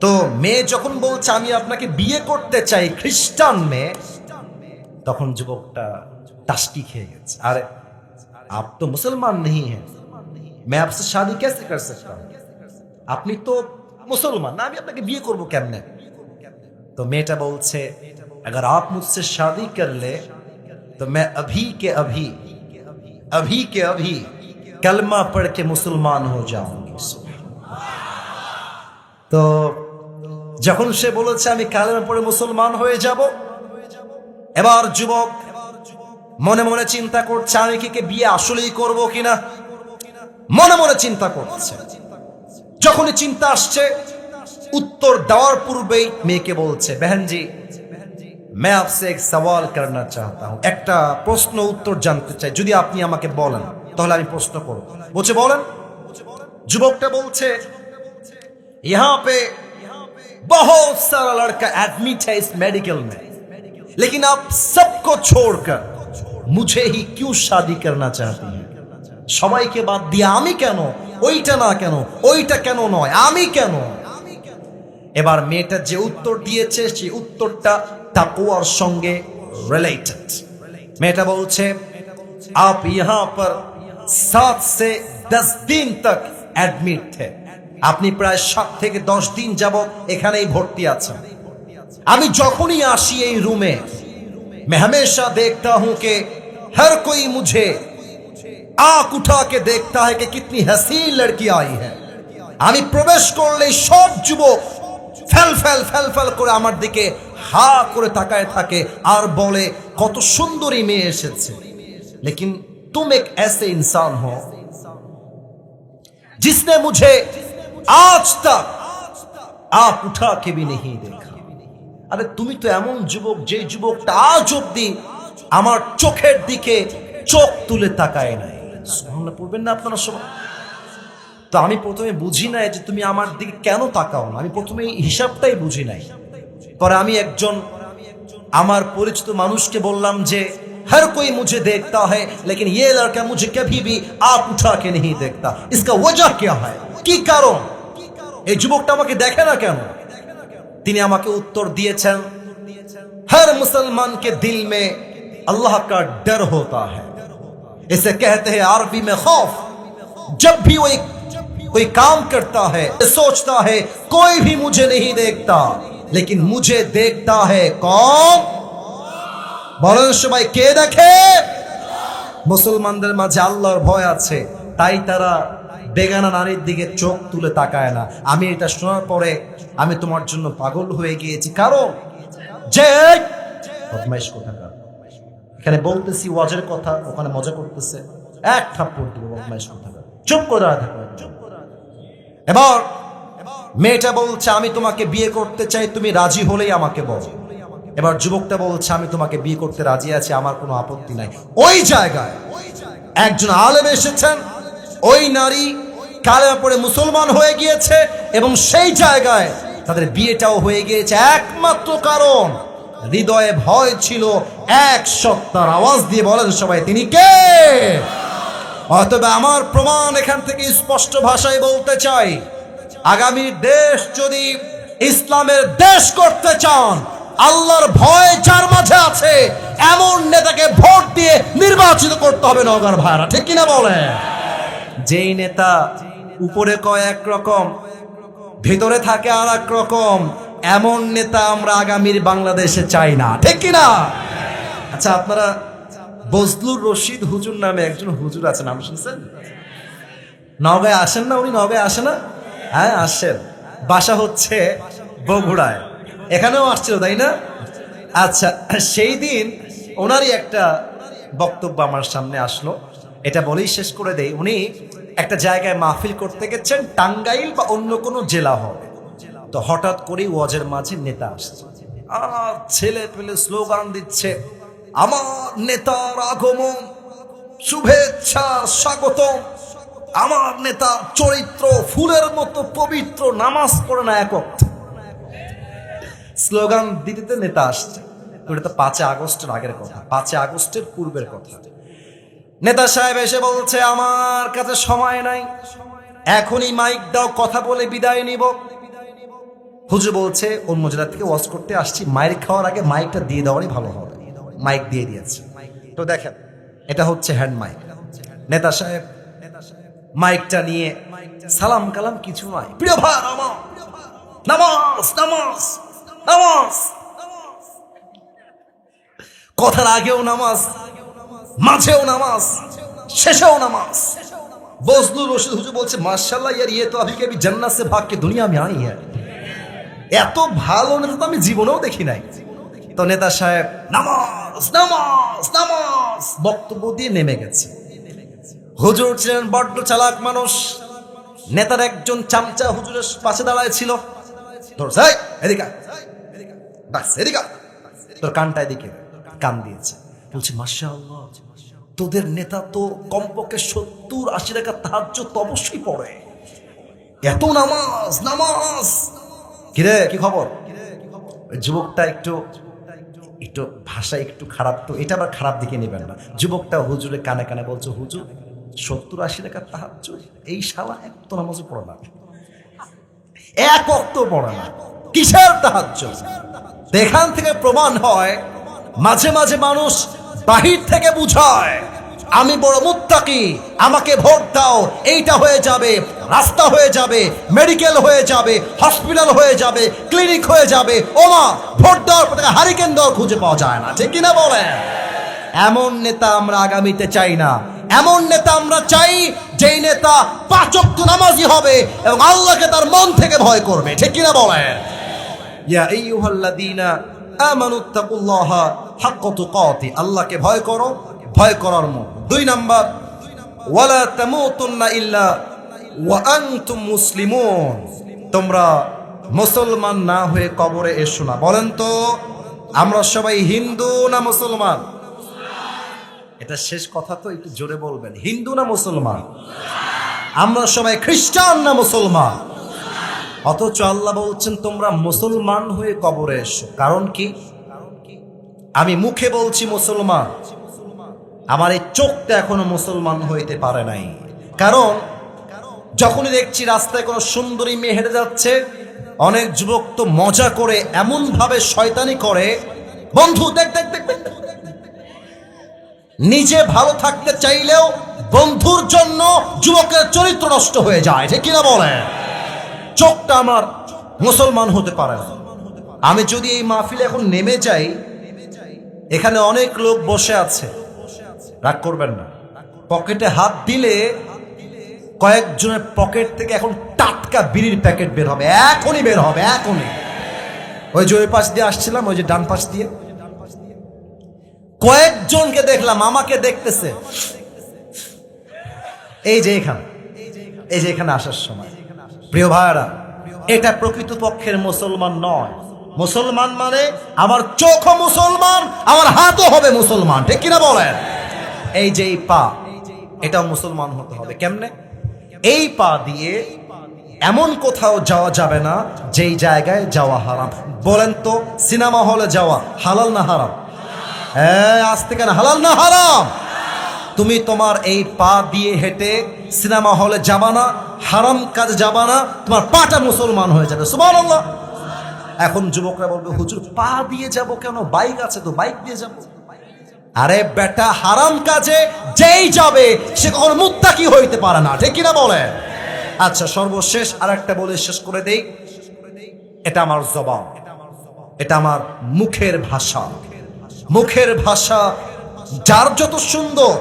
তো মেয়ে যখন বলছে আমি আপনাকে বিয়ে করতে চাই, খ্রিস্টান মেয়ে, তখন যুবকটা টাস্কি খেয়ে গেছে। আরে आप तो मुसलमान नहीं हैं, मैं आपसे शादी कैसे कर सकता हूं? আপনি তো মুসলমান না, আমি আপনাকে বিয়ে করব কেমনে? तो मेटा बोलছে, अगर आप मुझसे शादी कर ले तो मैं अभी के अभी कलमा पढ़ के मुसलमान हो जाऊंगी। তো যখন সে বলেছে আমি কালেমা পড়ে মুসলমান হয়ে যাব, এবার যুবক মনে মনে চিন্তা করছে, আমি কি বিয়ে আসলেই করব কিনা, মনে মনে চিন্তা করছে। যখনই চিন্তা আসছে, उत्तर देওয়ার পূর্বেই মেয়েকে বলছে, बहन जी मैं आपसे एक सवाल करना चाहता हूं, একটা প্রশ্ন উত্তর জানতে চাই, যদি আপনি আমাকে বলেন তাহলে আমি প্রশ্ন করব। বলছে, বলেন। যুবকটা বলছে, यहाँ पे बहुत सारा लड़का एडमिट है इस मेडिकल में, लेकिन आप सबको छोड़कर मुझे ही क्यों शादी करना चाहती हैं? সবাইকে বাদ দিয়ে আমি কেন? ওইটা না কেন, ওইটা কেন নয়, আমি কেন? এবার মেয়েটা যে উত্তর দিয়েছে সেই উত্তরটা তাকওয়ার সঙ্গে রিলেটেড। মেয়েটা বলছে, आप यहाँ पर 7 से 10 दिन तक एडमिट थे, আপনি প্রায় 7 থেকে 10 দিন যাবত এখানেই ভর্তি আছেন। আমি যখনই আসি এই রুমে, मैं हमेशा देखता हूं कि हर कोई मुझे आंख उठा के देखता है कि कितनी हसीन लड़की आई है। আমি প্রবেশ করলেই সব যুবক ফেল ফেল ফেল ফেল করে আমার দিকে হা করে তাকায় থাকে আর বলে কত সুন্দরী মেয়ে এসেছে। लेकिन तुम एक ऐसे इंसान हो जिसने मुझे आज तक आंख उठा के भी नहीं देखा। अरे তুমি তো এমন যুবক, যে যুবকটা আজ অবধি আমার চোখের দিকে চোখ তুলে তাকায় নাই। সুবহানাল্লাহ পড়বেন না আপনারা সবাই? তো আমি প্রথমে বুঝি নাই যে তুমি আমার দিকে কেন তাকাও না, আমি প্রথমে এই হিসাবটাই বুঝি নাই। পরে আমি একজন আমার পরিচিত মানুষকে বললাম যে हर कोई मुझे देखता है लेकिन ये लड़का मुझे कभी भी आंख उठा के नहीं देखता, इसका वजह क्या है, কি কারণ এই যুবকটা আমাকে দেখে না কেন? তিনি আমাকে উত্তর দিয়েছেন, हर मुसलमान के दिल में अल्लाह का डर होता है, इसे कहते हैं अरबी में खौफ। जब भी वो कोई काम करता है सोचता है कोई भी मुझे नहीं देखता लेकिन मुझे देखता है कौन? বলেন সবাই, কে দেখে? মুসলমানদের মাঝে আল্লাহর ভয় আছে, তাই তারা বেগানা নারীর দিকে চোখ তুলে তাকায় না। আমি এটা শোনার পরে আমি তোমার জন্য পাগল হয়ে গিয়েছি, কারণ যে বদমাইশ কোথাকার, এখানে বলতেছি ওয়াজের কথা, ওখানে মজা করতেছে, এক থাপ্পড় দিব বদমাইশ কোথাকার, চুপ করে দাঁড়া থাকো। এবার মেয়েটা বলছে আমি তোমাকে বিয়ে করতে চাই, তুমি রাজি হলেই আমাকে বলো। এবার যুবকটা বলছে আমি তোমাকে বিয়ে করতে রাজি আছি, আমার কোনো আপত্তি নাই। ওই জায়গায় একজন আলেম এসেছেন, ওই নারী কালেমা পড়ে মুসলমান হয়ে গিয়েছে এবং সেই জায়গায় তাদের বিয়েটাও হয়ে গিয়েছে একমাত্র কারণ হৃদয়ে ভয় ছিল। এক সত্তার আওয়াজ দিয়ে বলেন সবাই, তিনি কে? অতএব আমার প্রমাণ এখান থেকে স্পষ্ট ভাষায় বলতে চাই, আগামী দেশ যদি ইসলামের দেশ করতে চান, আল্লাহর ভয় যার মাঝে আছে এমন নেতাকে ভোট দিয়ে নির্বাচিত করতে হবে। নগর ভাইরা ঠিক কিনা বলে? যেই নেতা উপরে কয় এক রকম, ভিতরে থাকে আর এক রকম, এমন নেতা আমরা আগামীর বাংলাদেশে চাই না, ঠিক কিনা? আচ্ছা, আপনারা বজলুর রশিদ হুজুর নামে একজন হুজুর আছে, নাম শুনছেন? নওগাঁয় আসেন না উনি? নওগাঁয় আসে না? হ্যাঁ আসেন, বাসা হচ্ছে বগুড়ায়, এখানেও আসছিল তাই না? আচ্ছা, সেই দিন ওনারই একটা বক্তব্য আমার সামনে আসলো, এটা বলেই শেষ করে দেই। উনি একটা জায়গায় মাহফিল করতে গেছেন, টাঙ্গাইল বা অন্য কোনো জেলা হবে, তো হঠাৎ করেই ওয়াজের মাঝে নেতা আসছে, আর ছেলে পেলে স্লোগান দিচ্ছে, আমার নেতার আগমন, শুভেচ্ছা, স্বাগতম, আমার নেতা চরিত্র ফুলের মতো পবিত্র, নামাজ পড়ে না এক ওয়াক্ত। স্লোগান দিতে নেতা আসছে, এটা তো 5 আগস্টের আগের কথা, 5 আগস্টের পূর্বের কথা। নেতা সাহেব এসে বলছে আমার কাছে সময় নাই, এখনই মাইক দাও, কথা বলে বিদায় নিব। হুজুর বলছে অন্য জেলা থেকে ওয়াজ করতে আসছি, মাইক খাওয়ার আগে মাইকটা দিয়ে দেওয়ারই ভালো হবে। মাইক দিয়ে দিয়েছে। তো দেখেন, এটা হচ্ছে হ্যান্ড মাইক। নেতা সাহেব মাইকটা নিয়ে সালাম কালাম কিছু নয়, প্রিয় ভাই আমার, নামাজ নামাজ নামাজ, কথার আগেও নামাজ, মাঝেও নামাজ, শেষেও নামাজ। বজলুর রশিদ হুজুর বলছে মাশাআল্লাহ ইয়ার, ये तो अभी के भी जन्नत से भाग के दुनिया में आई है। এত ভালো নেতা তো আমি জীবনেও দেখি নাই। তো নেতা সাহেব নামাজ নামাজ নামাজ বক্তব্য দিয়ে নেমে গেছে। হুজুর ছিলেন বড্ড চালাক মানুষ, নেতার একজন চামচা হুজুরের পাশে দাঁড়ায় ছিল, তোর যাই এদিকে বাস, এদিকে তোর কানটা এদিকে, কান দিয়েছে, বলছে মাশাআল্লাহ তোদের নেতা তো কমপক্ষে 70-80 টাকা তাহাজ্জুদ তো অবশ্যই পড়ে, এত নামাজ নামাজ। কিরে কি খবর? যুবকটা একটু একটু ভাষা একটু খারাপ, তো এটা আবার খারাপ দিকে নেবেন না। যুবকটা হুজুরের কানে কানে বলছে, হুজুর 70-80 টাকা তাহাজ্জুদ, এই শালা এক তো নামাজও পড়ে না, এক ওয়াক্ত পড়ে না, কিসের তাহাজ্জুদ? এখান থেকে প্রমাণ হয় মাঝে মাঝে মানুষ বাহির থেকে বুঝায় আমি বড় মুত্তাকি, আমাকে ভোট দাও, এইটা হয়ে যাবে, রাস্তা হয়ে যাবে, মেডিকেল হয়ে যাবে, হসপিটাল হয়ে যাবে, ক্লিনিক হয়ে যাবে। ওমা, ভোট দেওয়ার পর থেকে হারিকেন দেওয়া খুঁজে পাওয়া যায় না, ঠিক কিনা বলে? এমন নেতা আমরা আগামীতে চাই না। এমন নেতা আমরা চাই যেই নেতা 5 ওয়াক্ত নামাজি হবে এবং আল্লাহকে তার মন থেকে ভয় করবে, ঠিক কিনা বলে? ইয়া আইয়ুহাল্লাযীনা আমানুত্তাকুল্লাহা হাক্কা তুকাতি, আল্লাহকে ভয় করো, ভয় করার মত। 2 নাম্বার, ওয়ালা তামুতুন্না ইল্লা ওয়া আনতুম মুসলিমুন, তোমরা মুসলমান না হয়ে কবরে এসো না। বলেন তো আমরা সবাই হিন্দু না মুসলমান? এটা শেষ কথা তো একটু জোরে বলবেন, হিন্দু না মুসলমান? আমরা সবাই খ্রিস্টান না মুসলমান? অথচ আল্লাহ বলছেন তোমরা মুসলমান হয়ে কবরে এসো। কারণ কি? আমি মুখে বলছি মুসলমান, আমার এই চোখটা এখনো মুসলমান হইতে পারে নাই। কারণ যখনই দেখছি রাস্তায় কোনো সুন্দরী মেয়ে হেঁটে যাচ্ছে, অনেক যুবক তো মজা করে এমন ভাবে শয়তানি করে, বন্ধু দেখ দেখ দেখ দেখ। নিজে ভালো থাকতে চাইলেও বন্ধুর জন্য যুবকের চরিত্র নষ্ট হয়ে যায়, ঠিক কিনা বলে? চোখটা আমার মুসলমান হতে পারে না। আমি যদি এই মাহফিলে এখন নেমে যাই, এখানে অনেক লোক বসে আছে, রাগ করবেন না, পকেটে হাত দিলে কয়েকজনের পকেট থেকে এখন টাটকা বিড়ির প্যাকেট বের হবে, এখনই বের হবে, এখনই। ওই যে ওই পাশ দিয়ে আসছিলাম, ওই যে ডান পাশ দিয়ে কয়েকজনকে দেখলাম, আমাকে দেখতেছে, এই যে এখানে আসার সময়। প্রিয় ভাইরা, এটা প্রকৃতপক্ষের মুসলমান নয়। মুসলমান মানে আমার চোখও মুসলমান, আমার হাতও হবে মুসলমান, ঠিক কিনা বলেন? এই যে এই পা, এটাও মুসলমান হতে হবে। কেমনে? এই পা দিয়ে এমন কোথাও যাওয়া যাবে না যেই জায়গায় যাওয়া হারাম। বলেন তো, সিনেমা হলে যাওয়া হালাল না হারাম? হ্যাঁ, আজ থেকে না, হালাল না হারাম? তুমি তোমার এই পা দিয়ে হেঁটে সিনেমা হলে যাবা না, হারাম কাজে যাবা না, তোমার পাটা মুসলমান হয়ে যাবে। সুবহানাল্লাহ। এখন যুবকরা বলবে, হুজুর পা দিয়ে যাব কেন? বাইক আছে তো, বাইক দিয়ে যাব। আরে বেটা, হারাম কাজে যেই যাবে সে কখনো মুত্তাকি হইতে পারে না, ঠিক কিনা বলে? আচ্ছা, সর্বশেষ আর একটা বলে শেষ করে দেই। এটা আমার জবান, এটা আমার মুখের ভাষা। মুখের ভাষা যার যত সুন্দর,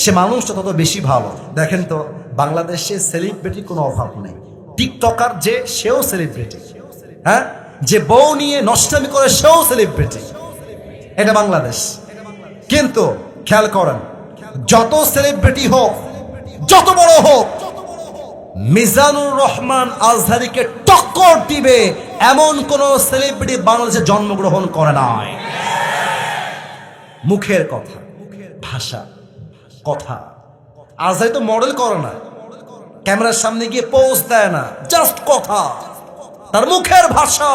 সে মানুষটা তত বেশি ভালো। দেখেন তো, বাংলাদেশে সেলিব্রিটি কোনো অভাব নেই। টিকটকার যে, সেও সেলিব্রিটি। হ্যাঁ, যে বউ নিয়ে নষ্টামি করে সেও সেলিব্রিটি। এটা বাংলাদেশ। কিন্তু খেয়াল করেন, যত সেলিব্রিটি হোক, যত বড় হোক, মিজানুর রহমান আজহারীকে টক্কর দিবে এমন কোন সেলিব্রিটি বাংলাদেশে জন্মগ্রহণ করে নাই। মুখের কথা, ভাষা, কথা। আজহারী তো মডেল করে না, ক্যামেরার সামনে গিয়ে পোজ দেয় না, জাস্ট কথা। তার মুখের ভাষা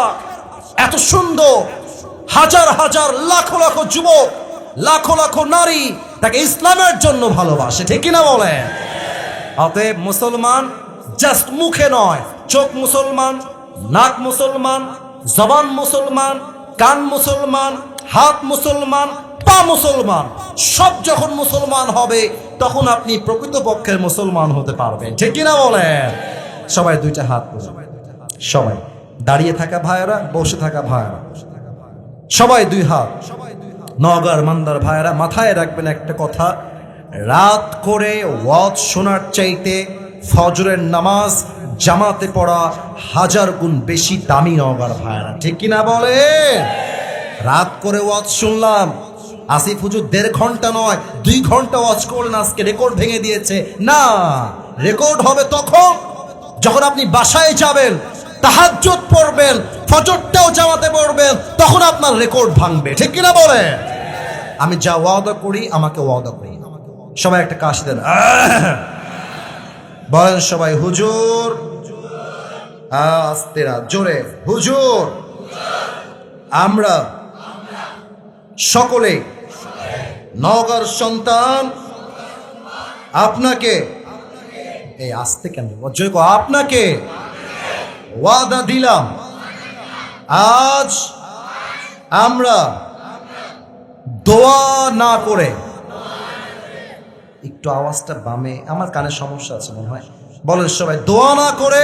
এত সুন্দর, হাজার হাজার লাখো লাখো যুবক, লাখো লাখো নারী তাকে ইসলামের জন্য ভালোবাসে, ঠিক কিনা বলে? অতএব মুসলমান জাস্ট মুখে নয়, চোখ মুসলমান, নাক মুসলমান, জবান মুসলমান, কান মুসলমান, হাত মুসলমান, পা মুসলমান। সব যখন মুসলমান হবে, তখন আপনি প্রকৃতপক্ষের মুসলমান হতে পারবেন, ঠিক কিনা বলেন? সবাই দুইটা হাত তুলুন। সবাই দাঁড়িয়ে থাকা ভাইয়েরা, বসে থাকা ভাইয়েরা, সবাই দুই হাত। নওগাঁর মান্দার ভাইয়েরা, মাথায় রাখবেন একটা কথা, রাত করে ওয়াজ শোনার চাইতে ফজরের নামাজ জামাতে পড়া হাজার গুণ বেশি দামি নওগাঁর ভাইয়েরা, ঠিক কিনা বলে? রাত করে ওয়াজ শুনলাম, আসিফ হুজুর 1.5 ঘন্টা নয় 2 ঘন্টা ওয়াজ করলেন, আজকে রেকর্ড ভেঙে দিয়েছে। না, রেকর্ড হবে তখন যখন আপনি বাসায় যাবেন, তাহাজ্জুদ পড়বেন, ফজরটাও জামাতে পড়বেন, তখন আপনার রেকর্ড ভাঙবে, ঠিক কিনা বলে? আমি যা ওয়াদা করি, আমাকে ওয়াদা করি। সবাই একটা কাশি দেন, বলেন সবাই হুজুর। আস্তে না, জোরে, হুজুর। আমরা সকলে নওগাঁর সন্তান আপনাকে, এই আসতে কেন, আপনাকে ওয়াদা দিলাম, আজ আমরা দোয়া না করে, একটু আওয়াজটা বামে, আমার কানে সমস্যা আছে মনে হয়, বলেন সবাই, দোয়া না করে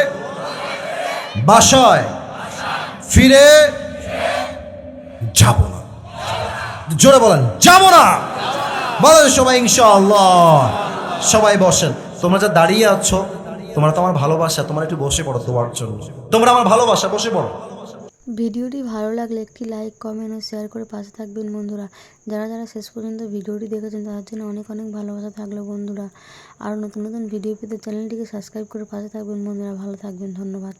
বাসায় ফিরে যাব না। জোরে বলেন, যাব না। বলেন সবাই ইনশাআল্লাহ। সবাই বসেন। তোমরা যা দাঁড়িয়ে আছো, তোমরা তো আমার ভালোবাসা, তোমরা একটু বসে পড়ো দোয়ার জন্য। তোমরা আমার ভালোবাসা, বসে পড়ো। ভিডিওটি ভালো লাগলে একটি লাইক, কমেন্ট ও শেয়ার করে পাশে থাকবেন বন্ধুরা। যারা যারা শেষ পর্যন্ত ভিডিওটি দেখেছেন তাদের জন্য অনেক অনেক ভালোবাসা থাকলো বন্ধুরা। আরও নতুন নতুন ভিডিও পেতে চ্যানেলটিকে সাবস্ক্রাইব করে পাশে থাকবেন বন্ধুরা। ভালো থাকবেন, ধন্যবাদ।